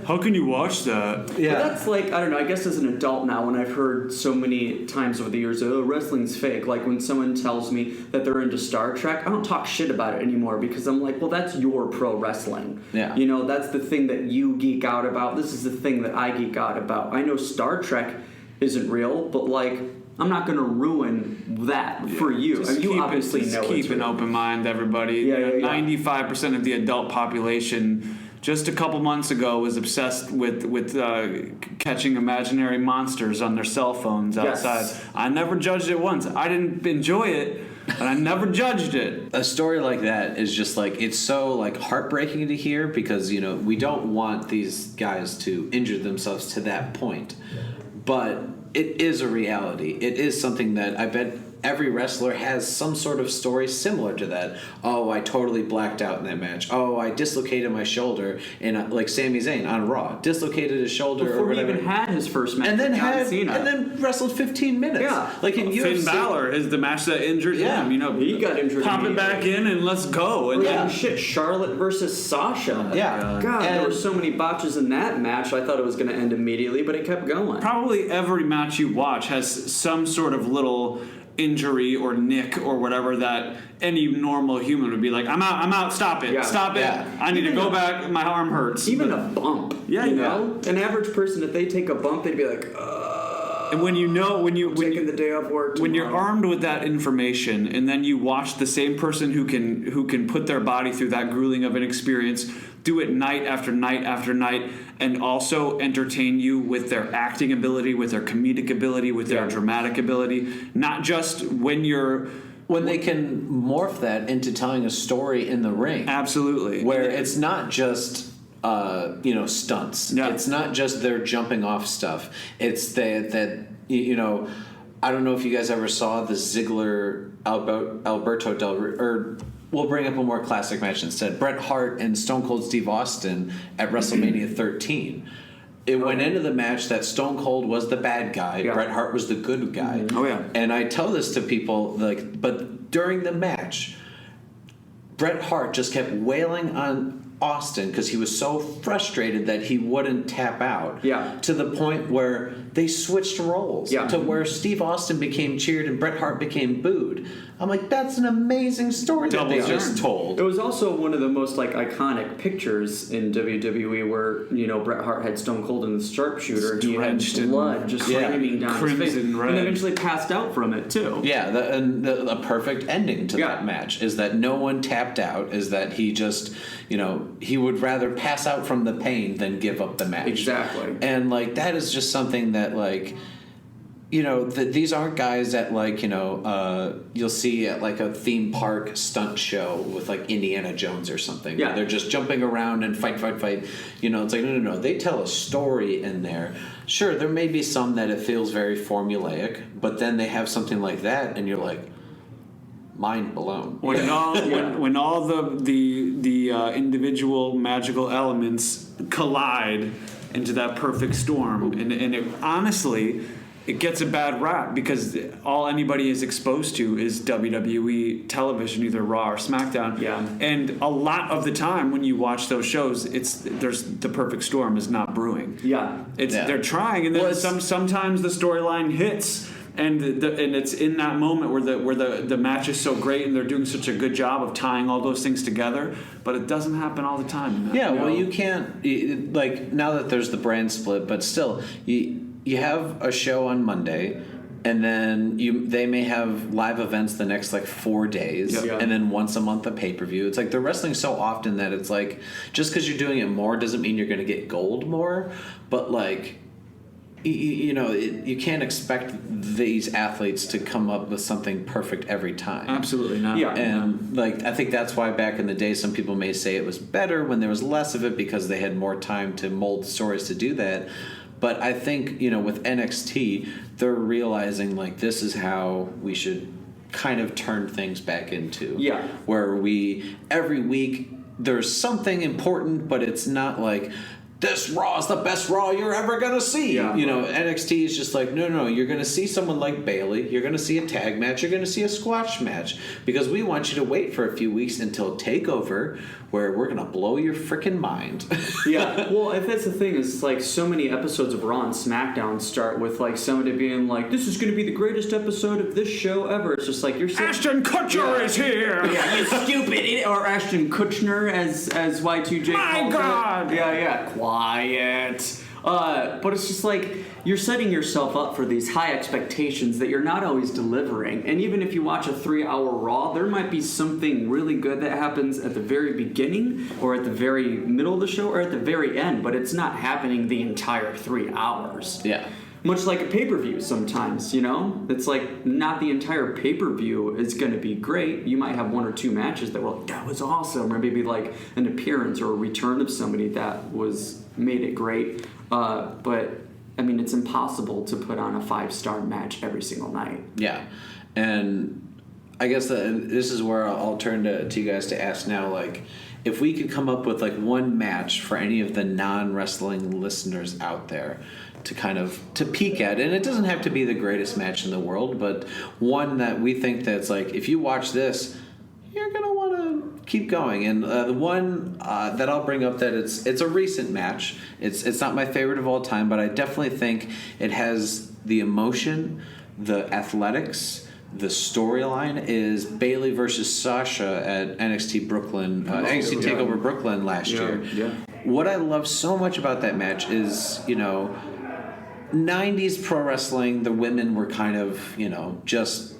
How can you watch that? Yeah. But that's like, I don't know, I guess as an adult now, when I've heard so many times over the years, oh, wrestling's fake. Like when someone tells me that they're into Star Trek, I don't talk shit about it anymore, because I'm like, well, that's your pro wrestling. Yeah. You know, that's the thing that you geek out about. This is the thing that I geek out about. I know Star Trek isn't real, but like, I'm not going to ruin that for you. I mean, you obviously know it's keep an open mind, everybody. 95% of the adult population just a couple months ago was obsessed with catching imaginary monsters on their cell phones outside. Yes. I never judged it once. I didn't enjoy it, but I never judged it. A story like that is just like, it's so like heartbreaking to hear, because, you know, we don't want these guys to injure themselves to that point. But it is a reality. It is something that I bet every wrestler has some sort of story similar to that. Oh, I totally blacked out in that match. Oh, I dislocated my shoulder, and like Sami Zayn on Raw, dislocated his shoulder before or whatever. He even had his first match, and then wrestled 15 minutes. Yeah, like in UFC. Finn Balor is the match that injured him. You know, he got injured. Pop it back in and let's go. And shit, Charlotte versus Sasha. Yeah, God, there were so many botches in that match. I thought it was going to end immediately, but it kept going. Probably every match you watch has some sort of little injury or nick or whatever that any normal human would be like, I'm out, stop it. I need to go back, my arm hurts. Even a bump. Yeah, you know? An average person, if they take a bump, they'd be like, and when taking the day off work tomorrow. When you're armed with that information, and then you watch the same person who can put their body through that grueling of an experience, do it night after night after night, and also entertain you with their acting ability, with their comedic ability, with their dramatic ability, not just when they can morph that into telling a story in the ring. Absolutely. Where it's not just stunts. Yeah. It's not just they're jumping off stuff. It's that I don't know if you guys ever saw the Ziggler Alberto Del Rio, or we'll bring up a more classic match instead. Bret Hart and Stone Cold Steve Austin at WrestleMania 13. It went into the match that Stone Cold was the bad guy, Bret Hart was the good guy. Oh yeah. And I tell this to people, like, but during the match, Bret Hart just kept wailing on Austin because he was so frustrated that he wouldn't tap out. Yeah. To the point where they switched roles. Yeah. To where Steve Austin became cheered and Bret Hart became booed. I'm like, that's an amazing story that they just told. It was also one of the most like iconic pictures in WWE where, Bret Hart had Stone Cold in the sharpshooter and he had blood just streaming down his face. And eventually passed out from it too. Yeah, the perfect ending to that match is that no one tapped out, is that he just he would rather pass out from the pain than give up the match. Exactly. And like that is just something that like these aren't guys that like you'll see at like a theme park stunt show with like Indiana Jones or something. Yeah, they're just jumping around and fight. It's like no. They tell a story in there. Sure, there may be some that it feels very formulaic, but then they have something like that, and you're like, mind blown. When all the individual magical elements collide into that perfect storm, and it honestly. It gets a bad rap because all anybody is exposed to is WWE television, either Raw or SmackDown. Yeah. And a lot of the time when you watch those shows, there's the perfect storm is not brewing. Yeah. They're trying, and then sometimes the storyline hits, and it's in that moment where the match is so great, and they're doing such a good job of tying all those things together. But it doesn't happen all the time. Yeah. Well, you can't like now that there's the brand split, but still you have a show on Monday, and then they may have live events the next like 4 days, and then once a month a pay-per-view. It's like they're wrestling so often that it's like just because you're doing it more doesn't mean you're going to get gold more, but like you can't expect these athletes to come up with something perfect every time. Absolutely not. Yeah. And like I think that's why back in the day some people may say it was better when there was less of it because they had more time to mold stories to do that. But I think, with NXT, they're realizing, like, this is how we should kind of turn things back into. Yeah. Where every week, there's something important, but it's not like, this Raw is the best Raw you're ever going to see. Yeah. NXT is just like, no, you're going to see someone like Bayley. You're going to see a tag match. You're going to see a squash match. Because we want you to wait for a few weeks until TakeOver, where we're going to blow your freaking mind. Yeah. Well, if that's the thing, is like so many episodes of Raw and SmackDown start with like somebody being like, this is going to be the greatest episode of this show ever. It's just like, you're saying, Ashton Kutcher is here! Yeah, you stupid idiot. Or Ashton Kutcher as Y2J My calls God! It. Yeah. Quiet. But it's just like you're setting yourself up for these high expectations that you're not always delivering. And even if you watch a 3-hour Raw, there might be something really good that happens at the very beginning or at the very middle of the show or at the very end, but it's not happening the entire 3 hours. Yeah. Much like a pay-per-view sometimes, It's like not the entire pay-per-view is going to be great. You might have 1 or 2 matches that were like, that was awesome. Or maybe like an appearance or a return of somebody that made it great. But, I mean, it's impossible to put on a 5-star match every single night. Yeah. And I guess this is where I'll turn to you guys to ask now, like, if we could come up with like one match for any of the non-wrestling listeners out there to peek at, and it doesn't have to be the greatest match in the world, but one that we think that's like, if you watch this, you're gonna want to keep going. And the one that I'll bring up that it's a recent match. It's not my favorite of all time, but I definitely think it has the emotion, the athletics. The storyline is Bayley versus Sasha at NXT Brooklyn, NXT TakeOver Brooklyn last year. Yeah. What I love so much about that match is, 90s pro wrestling, the women were kind of, just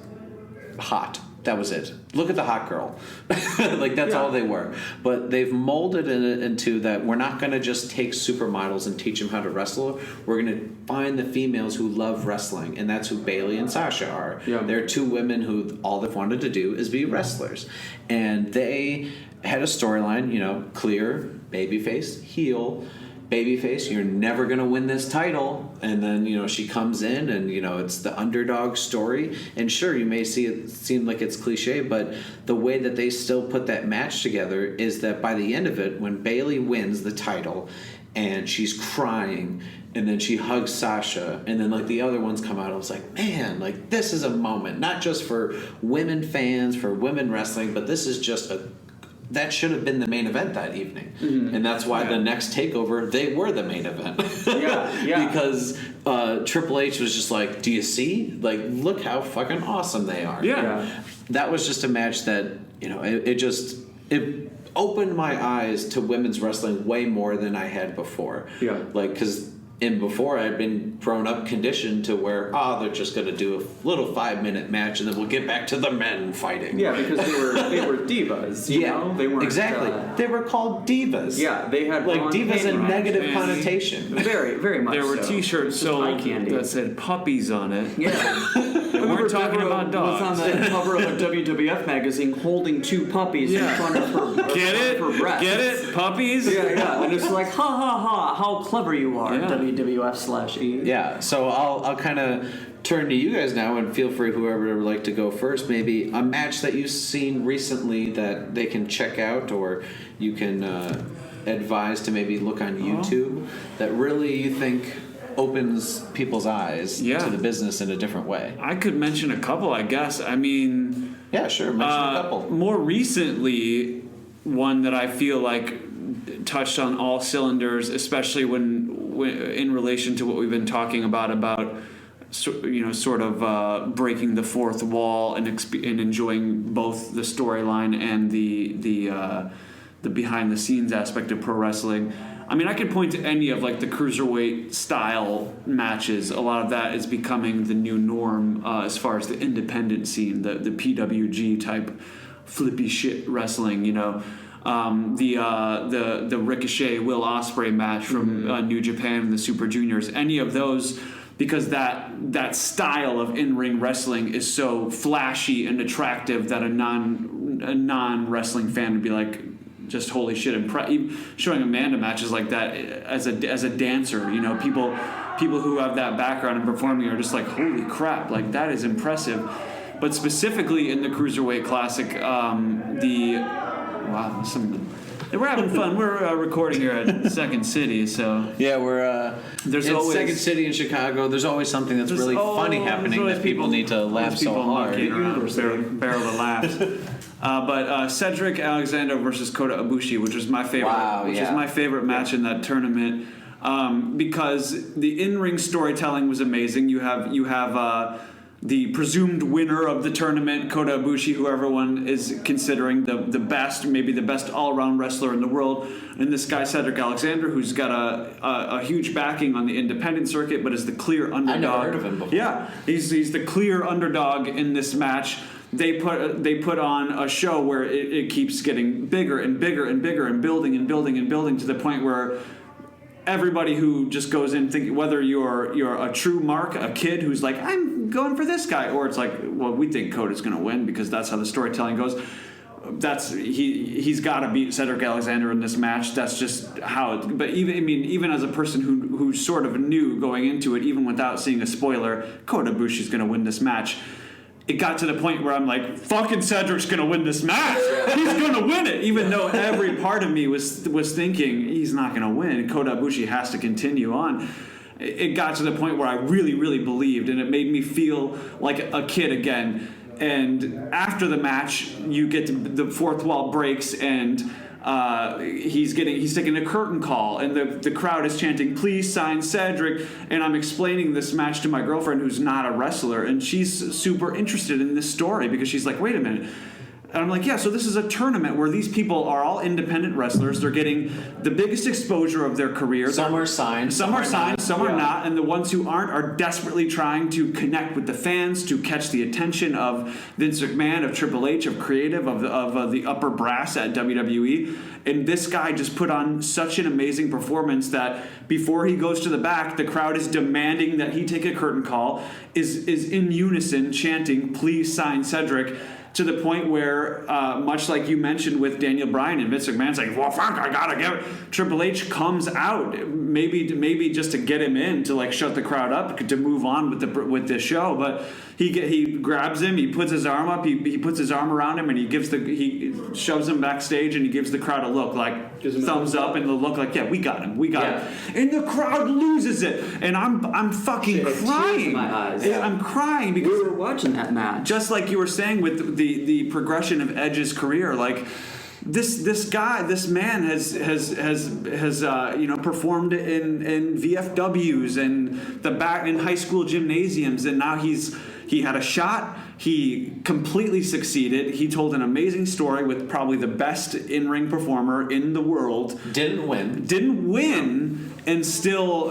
hot. That was it. Look at the hot girl. Like, that's all they were. But they've molded it into that we're not going to just take supermodels and teach them how to wrestle. We're going to find the females who love wrestling, and that's who Bayley and Sasha are. Yeah. They're 2 women who all they've wanted to do is be wrestlers. And they had a storyline, clear, babyface, heel. Babyface, you're never going to win this title. And then, she comes in and, it's the underdog story. And sure, you may see it seem like it's cliche, but the way that they still put that match together is that by the end of it, when Bayley wins the title and she's crying and then she hugs Sasha and then like the other ones come out, I was like, man, like this is a moment, not just for women fans, for women wrestling, but this is just that should have been the main event that evening. Mm-hmm. And that's why the next TakeOver, they were the main event. Because Triple H was just like, do you see? Like, look how fucking awesome they are. Yeah. That was just a match that, it opened my eyes to women's wrestling way more than I had before. Yeah. Like, because And before, I'd been grown up conditioned to where, they're just going to do a little 5-minute match and then we'll get back to the men fighting. Yeah, because they were divas, you know? They weren't... Exactly. They were called divas. Yeah, they had... Like, divas a negative connotation. Very, very much There were T-shirts sold that said puppies on it. Yeah. We weren't talking about dogs. Was on the cover of a WWF magazine holding 2 puppies in front of her Get it? Her breasts. Get it? Puppies? Yeah. And it's like, ha, ha, ha, how clever you are, Yeah. WWF/E. Yeah, so I'll kind of turn to you guys now, and feel free, whoever would like to go first. Maybe a match that you've seen recently that they can check out, or you can advise to maybe look on YouTube that really you think opens people's eyes to the business in a different way. I could mention a couple, I guess. I mean... Yeah, sure. Mention a couple. More recently, one that I feel like touched on all cylinders, especially when in relation to what we've been talking about sort of breaking the fourth wall and enjoying both the storyline and the behind the scenes aspect of pro wrestling. I mean, I could point to any of like the cruiserweight style matches. A lot of that is becoming the new norm as far as the independent scene, the PWG type flippy shit wrestling, you know. The Ricochet Will Ospreay match from New Japan and the Super Juniors, any of those, because that style of in-ring wrestling is so flashy and attractive that a non wrestling fan would be like, just holy shit. Showing Amanda matches like that as a dancer, you know, people who have that background in performing are just like, holy crap, like that is impressive. But specifically in the Cruiserweight Classic, we're having fun. We're recording here at Second City, so yeah, we're there's in always Second City in Chicago. There's always something that's really funny happening that people need to laugh so hard. Barrel to laughs. But Cedric Alexander versus Kota Ibushi, which was my favorite, is my favorite match in that tournament, because the in-ring storytelling was amazing. You have the presumed winner of the tournament, Kota Ibushi, who everyone is considering the best, maybe the best all-around wrestler in the world, and this guy Cedric Alexander, who's got a huge backing on the independent circuit, but is the clear underdog. I never heard of him before. Yeah, he's the clear underdog in this match. They put on a show where it keeps getting bigger and bigger and bigger and building and building and building to the point where everybody who just goes in thinking, whether you're a true mark, a kid who's like, I'm going for this guy, or it's like, well, we think Coda's going to win because that's how the storytelling goes. He's got to beat Cedric Alexander in this match. That's just how it. But even as a person who sort of knew going into it, even without seeing a spoiler, Kota Ibushi's going to win this match. It got to the point where I'm like, fucking Cedric's going to win this match. He's going to win it. Even though every part of me was thinking, he's not going to win. Kota Ibushi has to continue on. It got to the point where I really, really believed, and it made me feel like a kid again. And after the match, you get to, the fourth wall breaks, and he's taking a curtain call, and the crowd is chanting, please sign Cedric. And I'm explaining this match to my girlfriend, who's not a wrestler, and she's super interested in this story because she's like, wait a minute. And I'm like, yeah, so this is a tournament where these people are all independent wrestlers. They're getting the biggest exposure of their career. Some are signed. Some are not. And the ones who aren't are desperately trying to connect with the fans, to catch the attention of Vince McMahon, of Triple H, of creative, of the upper brass at WWE. And this guy just put on such an amazing performance that before he goes to the back, the crowd is demanding that he take a curtain call, is in unison chanting, please sign Cedric, to the point where, much like you mentioned with Daniel Bryan and Vince McMahon's like, well, fuck, I gotta get it. Triple H comes out, maybe just to get him in, to like shut the crowd up, to move on with the show. But he grabs him, he puts his arm up, he puts his arm around him, and he shoves him backstage, and he gives the crowd a look like thumbs up, and the look like, yeah, we got him. And the crowd loses it, and I'm fucking crying. In my eyes. Yeah. I'm crying because we were watching that match. Just like you were saying with the progression of Edge's career, like this man has performed in VFWs and in high school gymnasiums, and now he had a shot. He completely succeeded. He told an amazing story with probably the best in-ring performer in the world. Didn't win, and still,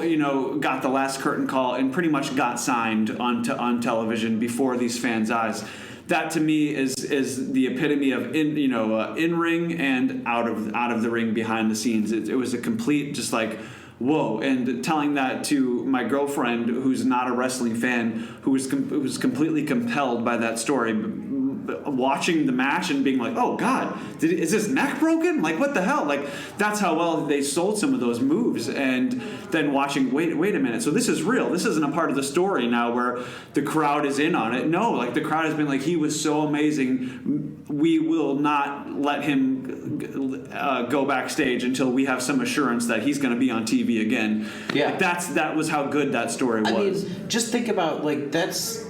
got the last curtain call and pretty much got signed on television before these fans' eyes. That to me is the epitome of in ring and out of the ring, behind the scenes. It was a complete just like whoa. And telling that to my girlfriend, who's not a wrestling fan, who was completely compelled by that story, watching the match and being like, oh God, is this neck broken? Like, what the hell? Like, that's how well they sold some of those moves. And then watching, wait a minute, so this is real. This isn't a part of the story now where the crowd is in on it. No, like, the crowd has been like, he was so amazing, we will not let him go backstage until we have some assurance that he's going to be on TV again. Yeah. Like, that was how good that story was. I mean, just think about, like, that's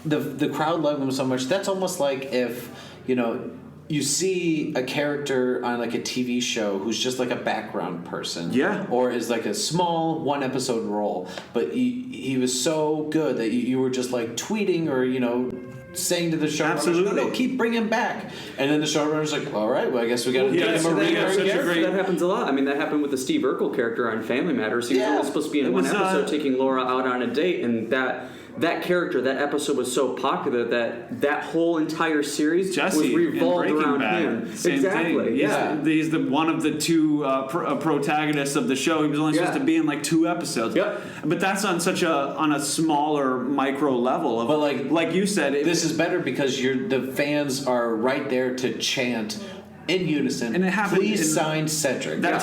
the crowd loved him so much. That's almost like if, you see a character on like a TV show who's just like a background person. Yeah. Or is like a small one episode role, but he was so good that you were just like tweeting or, saying to the showrunner, absolutely, no, keep bringing him back. And then the showrunner's like, all right, well, I guess we got to get him a ring. That happens a lot. I mean, that happened with the Steve Urkel character on Family Matters. He was only supposed to be in one episode taking Laura out on a date, and that character, that episode was so popular that whole entire series Jesse was revolved around him. Same exactly. Thing. Yeah. He's the one of the two protagonists of the show. He was only supposed to be in like 2 episodes. Yep. But that's on a smaller micro level. But like you said, this is better because the fans are right there to chant in unison. And it happened. Please sign Cedric. That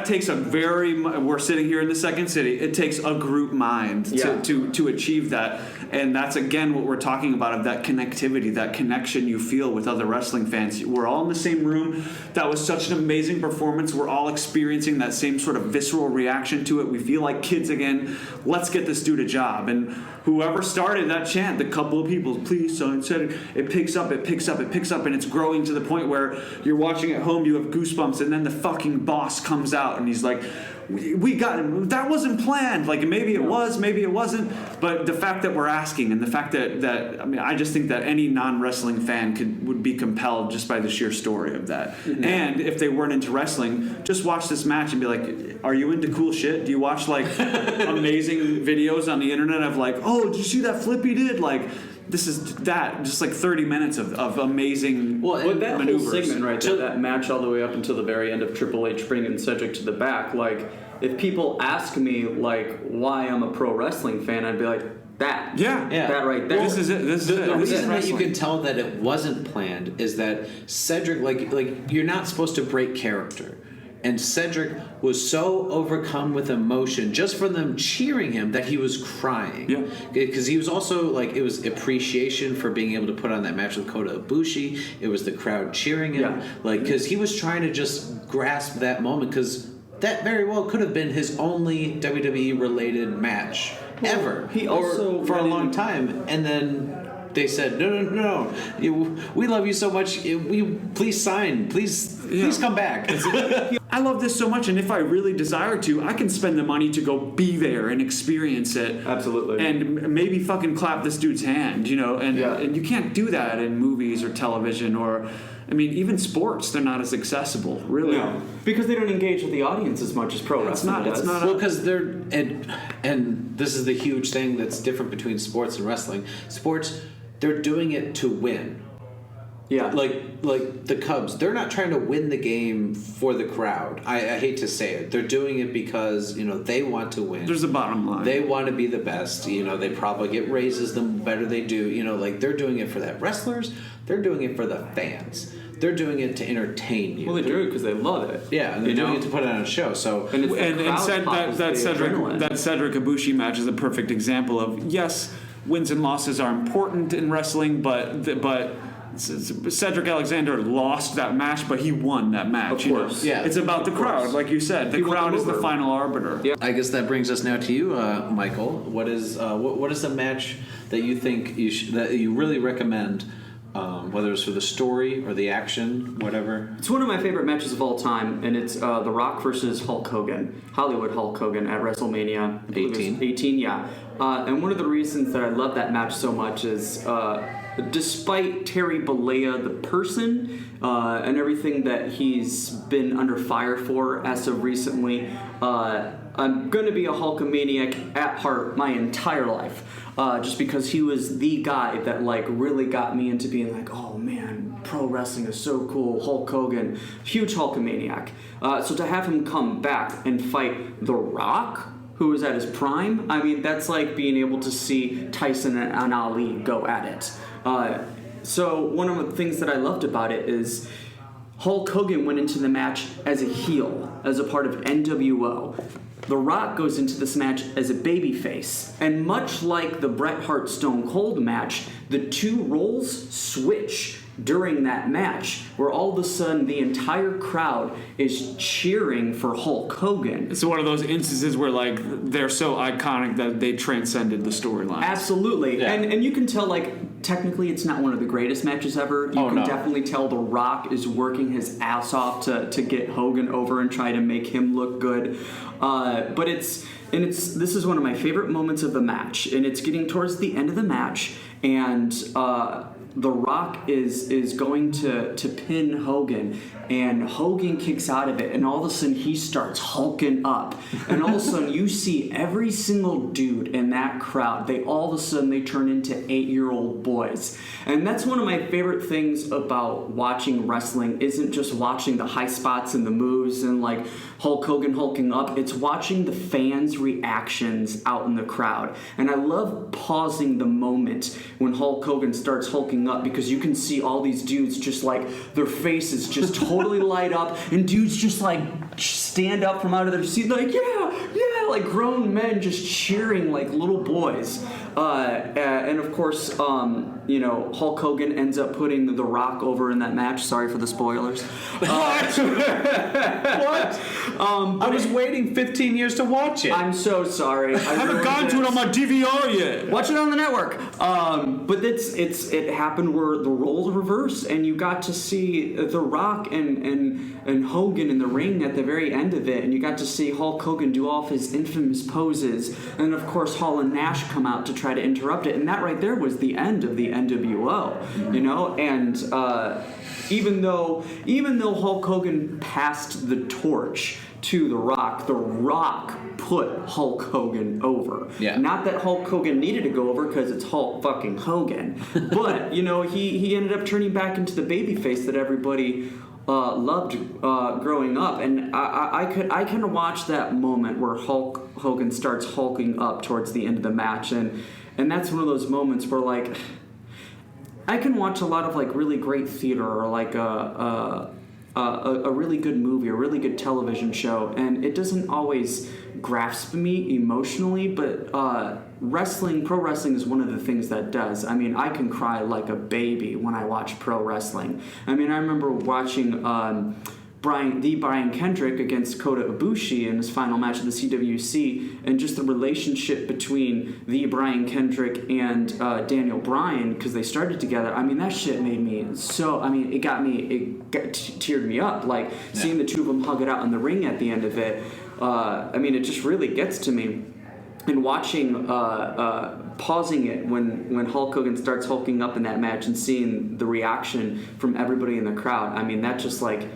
takes a very. We're sitting here in the Second City. It takes a group mind to achieve that, and that's again what we're talking about, of that connectivity, that connection you feel with other wrestling fans. We're all in the same room. That was such an amazing performance. We're all experiencing that same sort of visceral reaction to it. We feel like kids again. Let's get this dude a job. And whoever started that chant, the couple of people, please sign Cedric. It picks up, and it's growing to the point where you're watching at home, you have goosebumps, and then the fucking boss comes out and he's like, we got him. That wasn't planned. Like, maybe it was, maybe it wasn't. But the fact that we're asking, and the fact that I mean, I just think that any non-wrestling fan would be compelled just by the sheer story of that. Mm-hmm. And if they weren't into wrestling, just watch this match and be like, are you into cool shit? Do you watch like amazing videos on the internet of like, oh, did you see that flip he did? Like, this is that, just like 30 minutes of amazing that maneuvers. Whole segment right there, that match all the way up until the very end of Triple H bringing Cedric to the back, like, if people ask me, like, why I'm a pro wrestling fan, I'd be like, that. Yeah. That right there. This is it. The reason that you can tell that it wasn't planned is that Cedric, like you're not supposed to break character. And Cedric was so overcome with emotion just from them cheering him that he was crying. Yeah. Because he was also, like, it was appreciation for being able to put on that match with Kota Ibushi. It was the crowd cheering him. Yeah. Like, because he was trying to just grasp that moment, because that very well could have been his only WWE-related match ever. He also for a long time. And then they said, no. We love you so much. Please sign. Please come back. I love this so much, and if I really desire to, I can spend the money to go be there and experience it. Absolutely. And maybe fucking clap this dude's hand, and you can't do that in movies or television or, I mean, even sports, they're not as accessible, really. No, because they don't engage with the audience as much as pro wrestling does. It's not. Well, because they're, and this is the huge thing that's different between sports and wrestling. Sports, they're doing it to win. Yeah. Like the Cubs, they're not trying to win the game for the crowd. I hate to say it. They're doing it because, they want to win. There's a bottom line. They want to be the best. They probably get raises the better they do. Like, they're doing it for that. Wrestlers, they're doing it for the fans. They're doing it to entertain you. Well, they do it because they love it. Yeah, and they're doing it to put it on a show. So that Cedric Ibushi match is a perfect example of, yes, wins and losses are important in wrestling, but Cedric Alexander lost that match, but he won that match. Of course. Yeah. It's about the crowd, like you said. The crowd is the final arbiter. Yeah. I guess that brings us now to you, Michael. What is the match that you think that you really recommend? Whether it's for the story or the action, whatever. It's one of my favorite matches of all time, and it's The Rock versus Hulk Hogan, Hollywood Hulk Hogan at WrestleMania 18. 18, yeah. And one of the reasons that I love that match so much is despite Terry Bollea, the person, and everything that he's been under fire for as of recently, I'm going to be a Hulkamaniac at heart my entire life. Just because he was the guy that like really got me into being like, oh man, pro wrestling is so cool. Hulk Hogan, huge Hulkamaniac. So to have him come back and fight The Rock, who was at his prime, I mean, that's like being able to see Tyson and Ali go at it. So one of the things that I loved about it is Hulk Hogan went into the match as a heel, as a part of NWO. The Rock goes into this match as a babyface. And much like the Bret Hart Stone Cold match, the two roles switch during that match, where all of a sudden the entire crowd is cheering for Hulk Hogan. It's one of those instances where like they're so iconic that they transcended the storyline. Absolutely. Yeah. And you can tell like technically it's not one of the greatest matches ever. You can definitely tell The Rock is working his ass off to get Hogan over and try to make him look good. But this is one of my favorite moments of the match, and it's getting towards the end of the match, and The Rock is going to pin Hogan, and Hogan kicks out of it, and all of a sudden he starts hulking up, and all of a sudden you see every single dude in that crowd, all of a sudden they turn into 8-year-old boys. And that's one of my favorite things about watching wrestling, isn't just watching the high spots and the moves and like Hulk Hogan hulking up, it's watching the fans' reactions out in the crowd. And I love pausing the moment when Hulk Hogan starts hulking up, because you can see all these dudes just like their faces just totally light up, and dudes just like stand up from out of their seat like yeah, like grown men just cheering like little boys. And of course, Hulk Hogan ends up putting The Rock over in that match. Sorry for the spoilers. What? I was waiting 15 years to watch it. I'm so sorry. I haven't gotten to it on my DVR yet. Watch it on the network. But it happened where the roles reversed, and you got to see The Rock and Hogan in the ring at the very end of it, and you got to see Hulk Hogan do all of his infamous poses, and of course Hall and Nash come out to try to interrupt it, and that right there was the end of the NWO, and even though Hulk Hogan passed the torch to The Rock put Hulk Hogan over. Yeah. Not that Hulk Hogan needed to go over, because it's Hulk fucking Hogan, but he ended up turning back into the babyface that everybody loved growing up, and I kind of watched that moment where Hulk Hogan starts hulking up towards the end of the match, and that's one of those moments where like I can watch a lot of like really great theater or like a really good movie, a really good television show, and it doesn't always grasp me emotionally, but pro wrestling is one of the things that does. I mean, I can cry like a baby when I watch pro wrestling. I mean, I remember watching Brian Kendrick against Kota Ibushi in his final match of the CWC, and just the relationship between the Brian Kendrick and Daniel Bryan, because they started together. I mean, that shit made me so. I mean, it teared me up. Like seeing the two of them hug it out in the ring at the end of it. I mean, it just really gets to me. And watching, pausing it when Hulk Hogan starts hulking up in that match and seeing the reaction from everybody in the crowd. I mean, that just like.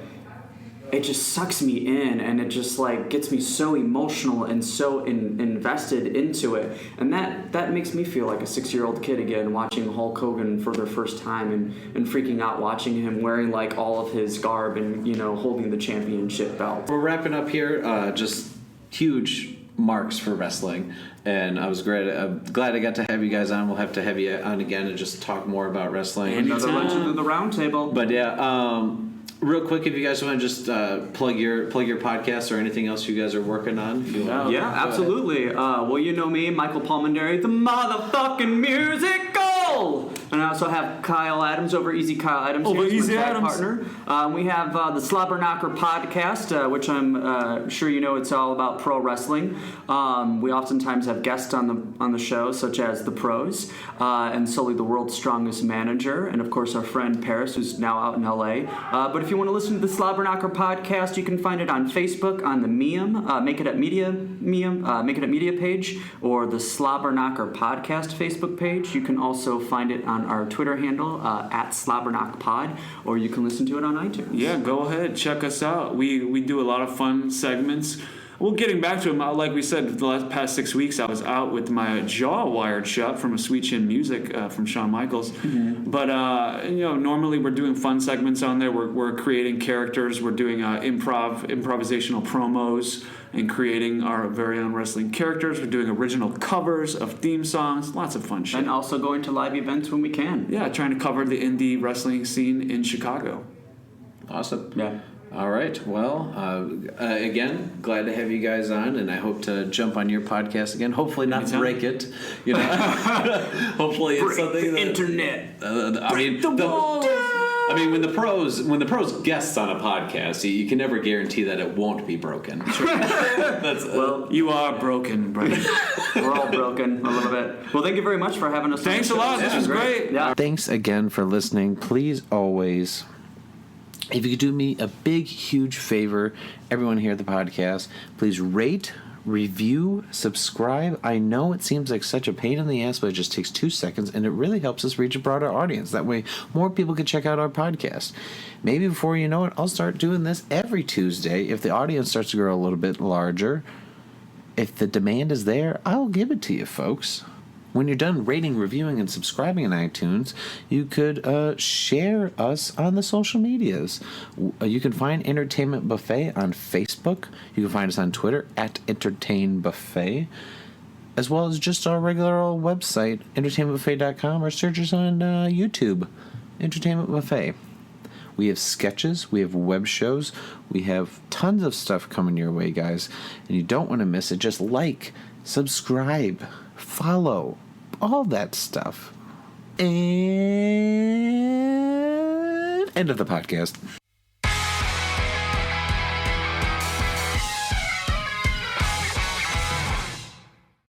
It just sucks me in, and it just like gets me so emotional and so invested into it, and that makes me feel like a 6-year-old kid again, watching Hulk Hogan for the first time and freaking out watching him wearing like all of his garb and holding the championship belt. We're wrapping up here. Just huge marks for wrestling, and I'm glad I got to have you guys on. We'll have to have you on again and just talk more about wrestling. Another legend of the round table. But yeah. Real quick, if you guys want to just plug your podcast or anything else you guys are working on. Yeah, absolutely. Well, you know me, Michael Palmenderi, the motherfucking musical! And I also have Kyle Adams over Easy Kyle Adams. Over Easy Adams. Partner. We have the Slobber Knocker podcast, which I'm sure you know it's all about pro wrestling. We oftentimes have guests on the show, such as the Pros, and Sully, the world's strongest manager, and of course our friend Paris, who's now out in LA. But if you want to listen to the Slobber Knocker podcast, you can find it on Facebook on the Make It Up Media page, or the Slobber Knocker podcast Facebook page. You can also find it on on our Twitter handle at SlobberknockPod, or you can listen to it on iTunes. Yeah, go ahead, check us out. We do a lot of fun segments. Well, getting back to them, like we said, the past 6 weeks I was out with my jaw wired shut from a Sweet Chin Music from Shawn Michaels. Mm-hmm. But normally we're doing fun segments on there. We're creating characters. We're doing improvisational promos and creating our very own wrestling characters. We're doing original covers of theme songs. Lots of fun shit. And also going to live events when we can. Yeah, trying to cover the indie wrestling scene in Chicago. Awesome. Yeah. All right. Well, again, glad to have you guys on, and I hope to jump on your podcast again. Hopefully, not Anytime. break it. You know, hopefully it's something that Internet. I mean, when the pros guests on a podcast, you can never guarantee that it won't be broken. Well, You are broken, Brian. we're all broken a little bit. Well, thank you very much for having us. Thanks a lot. This was great. Yeah. Thanks again for listening. Please always, if you could do me a big, huge favor, everyone here at the podcast, please rate, review, subscribe. I know it seems like such a pain in the ass, but it just takes 2 seconds, and it really helps us reach a broader audience. That way, more people can check out our podcast. Maybe before you know it, I'll start doing this every Tuesday. If the audience starts to grow a little bit larger, if the demand is there, I'll give it to you, folks. When you're done rating, reviewing, and subscribing on iTunes, you could share us on the social medias. You can find Entertainment Buffet on Facebook. You can find us on Twitter at Entertain Buffet, as well as just our regular old website, entertainmentbuffet.com, or search us on YouTube, Entertainment Buffet. We have sketches, we have web shows, we have tons of stuff coming your way, guys, and you don't want to miss it. Just like, subscribe, follow, all that stuff. And end of the podcast.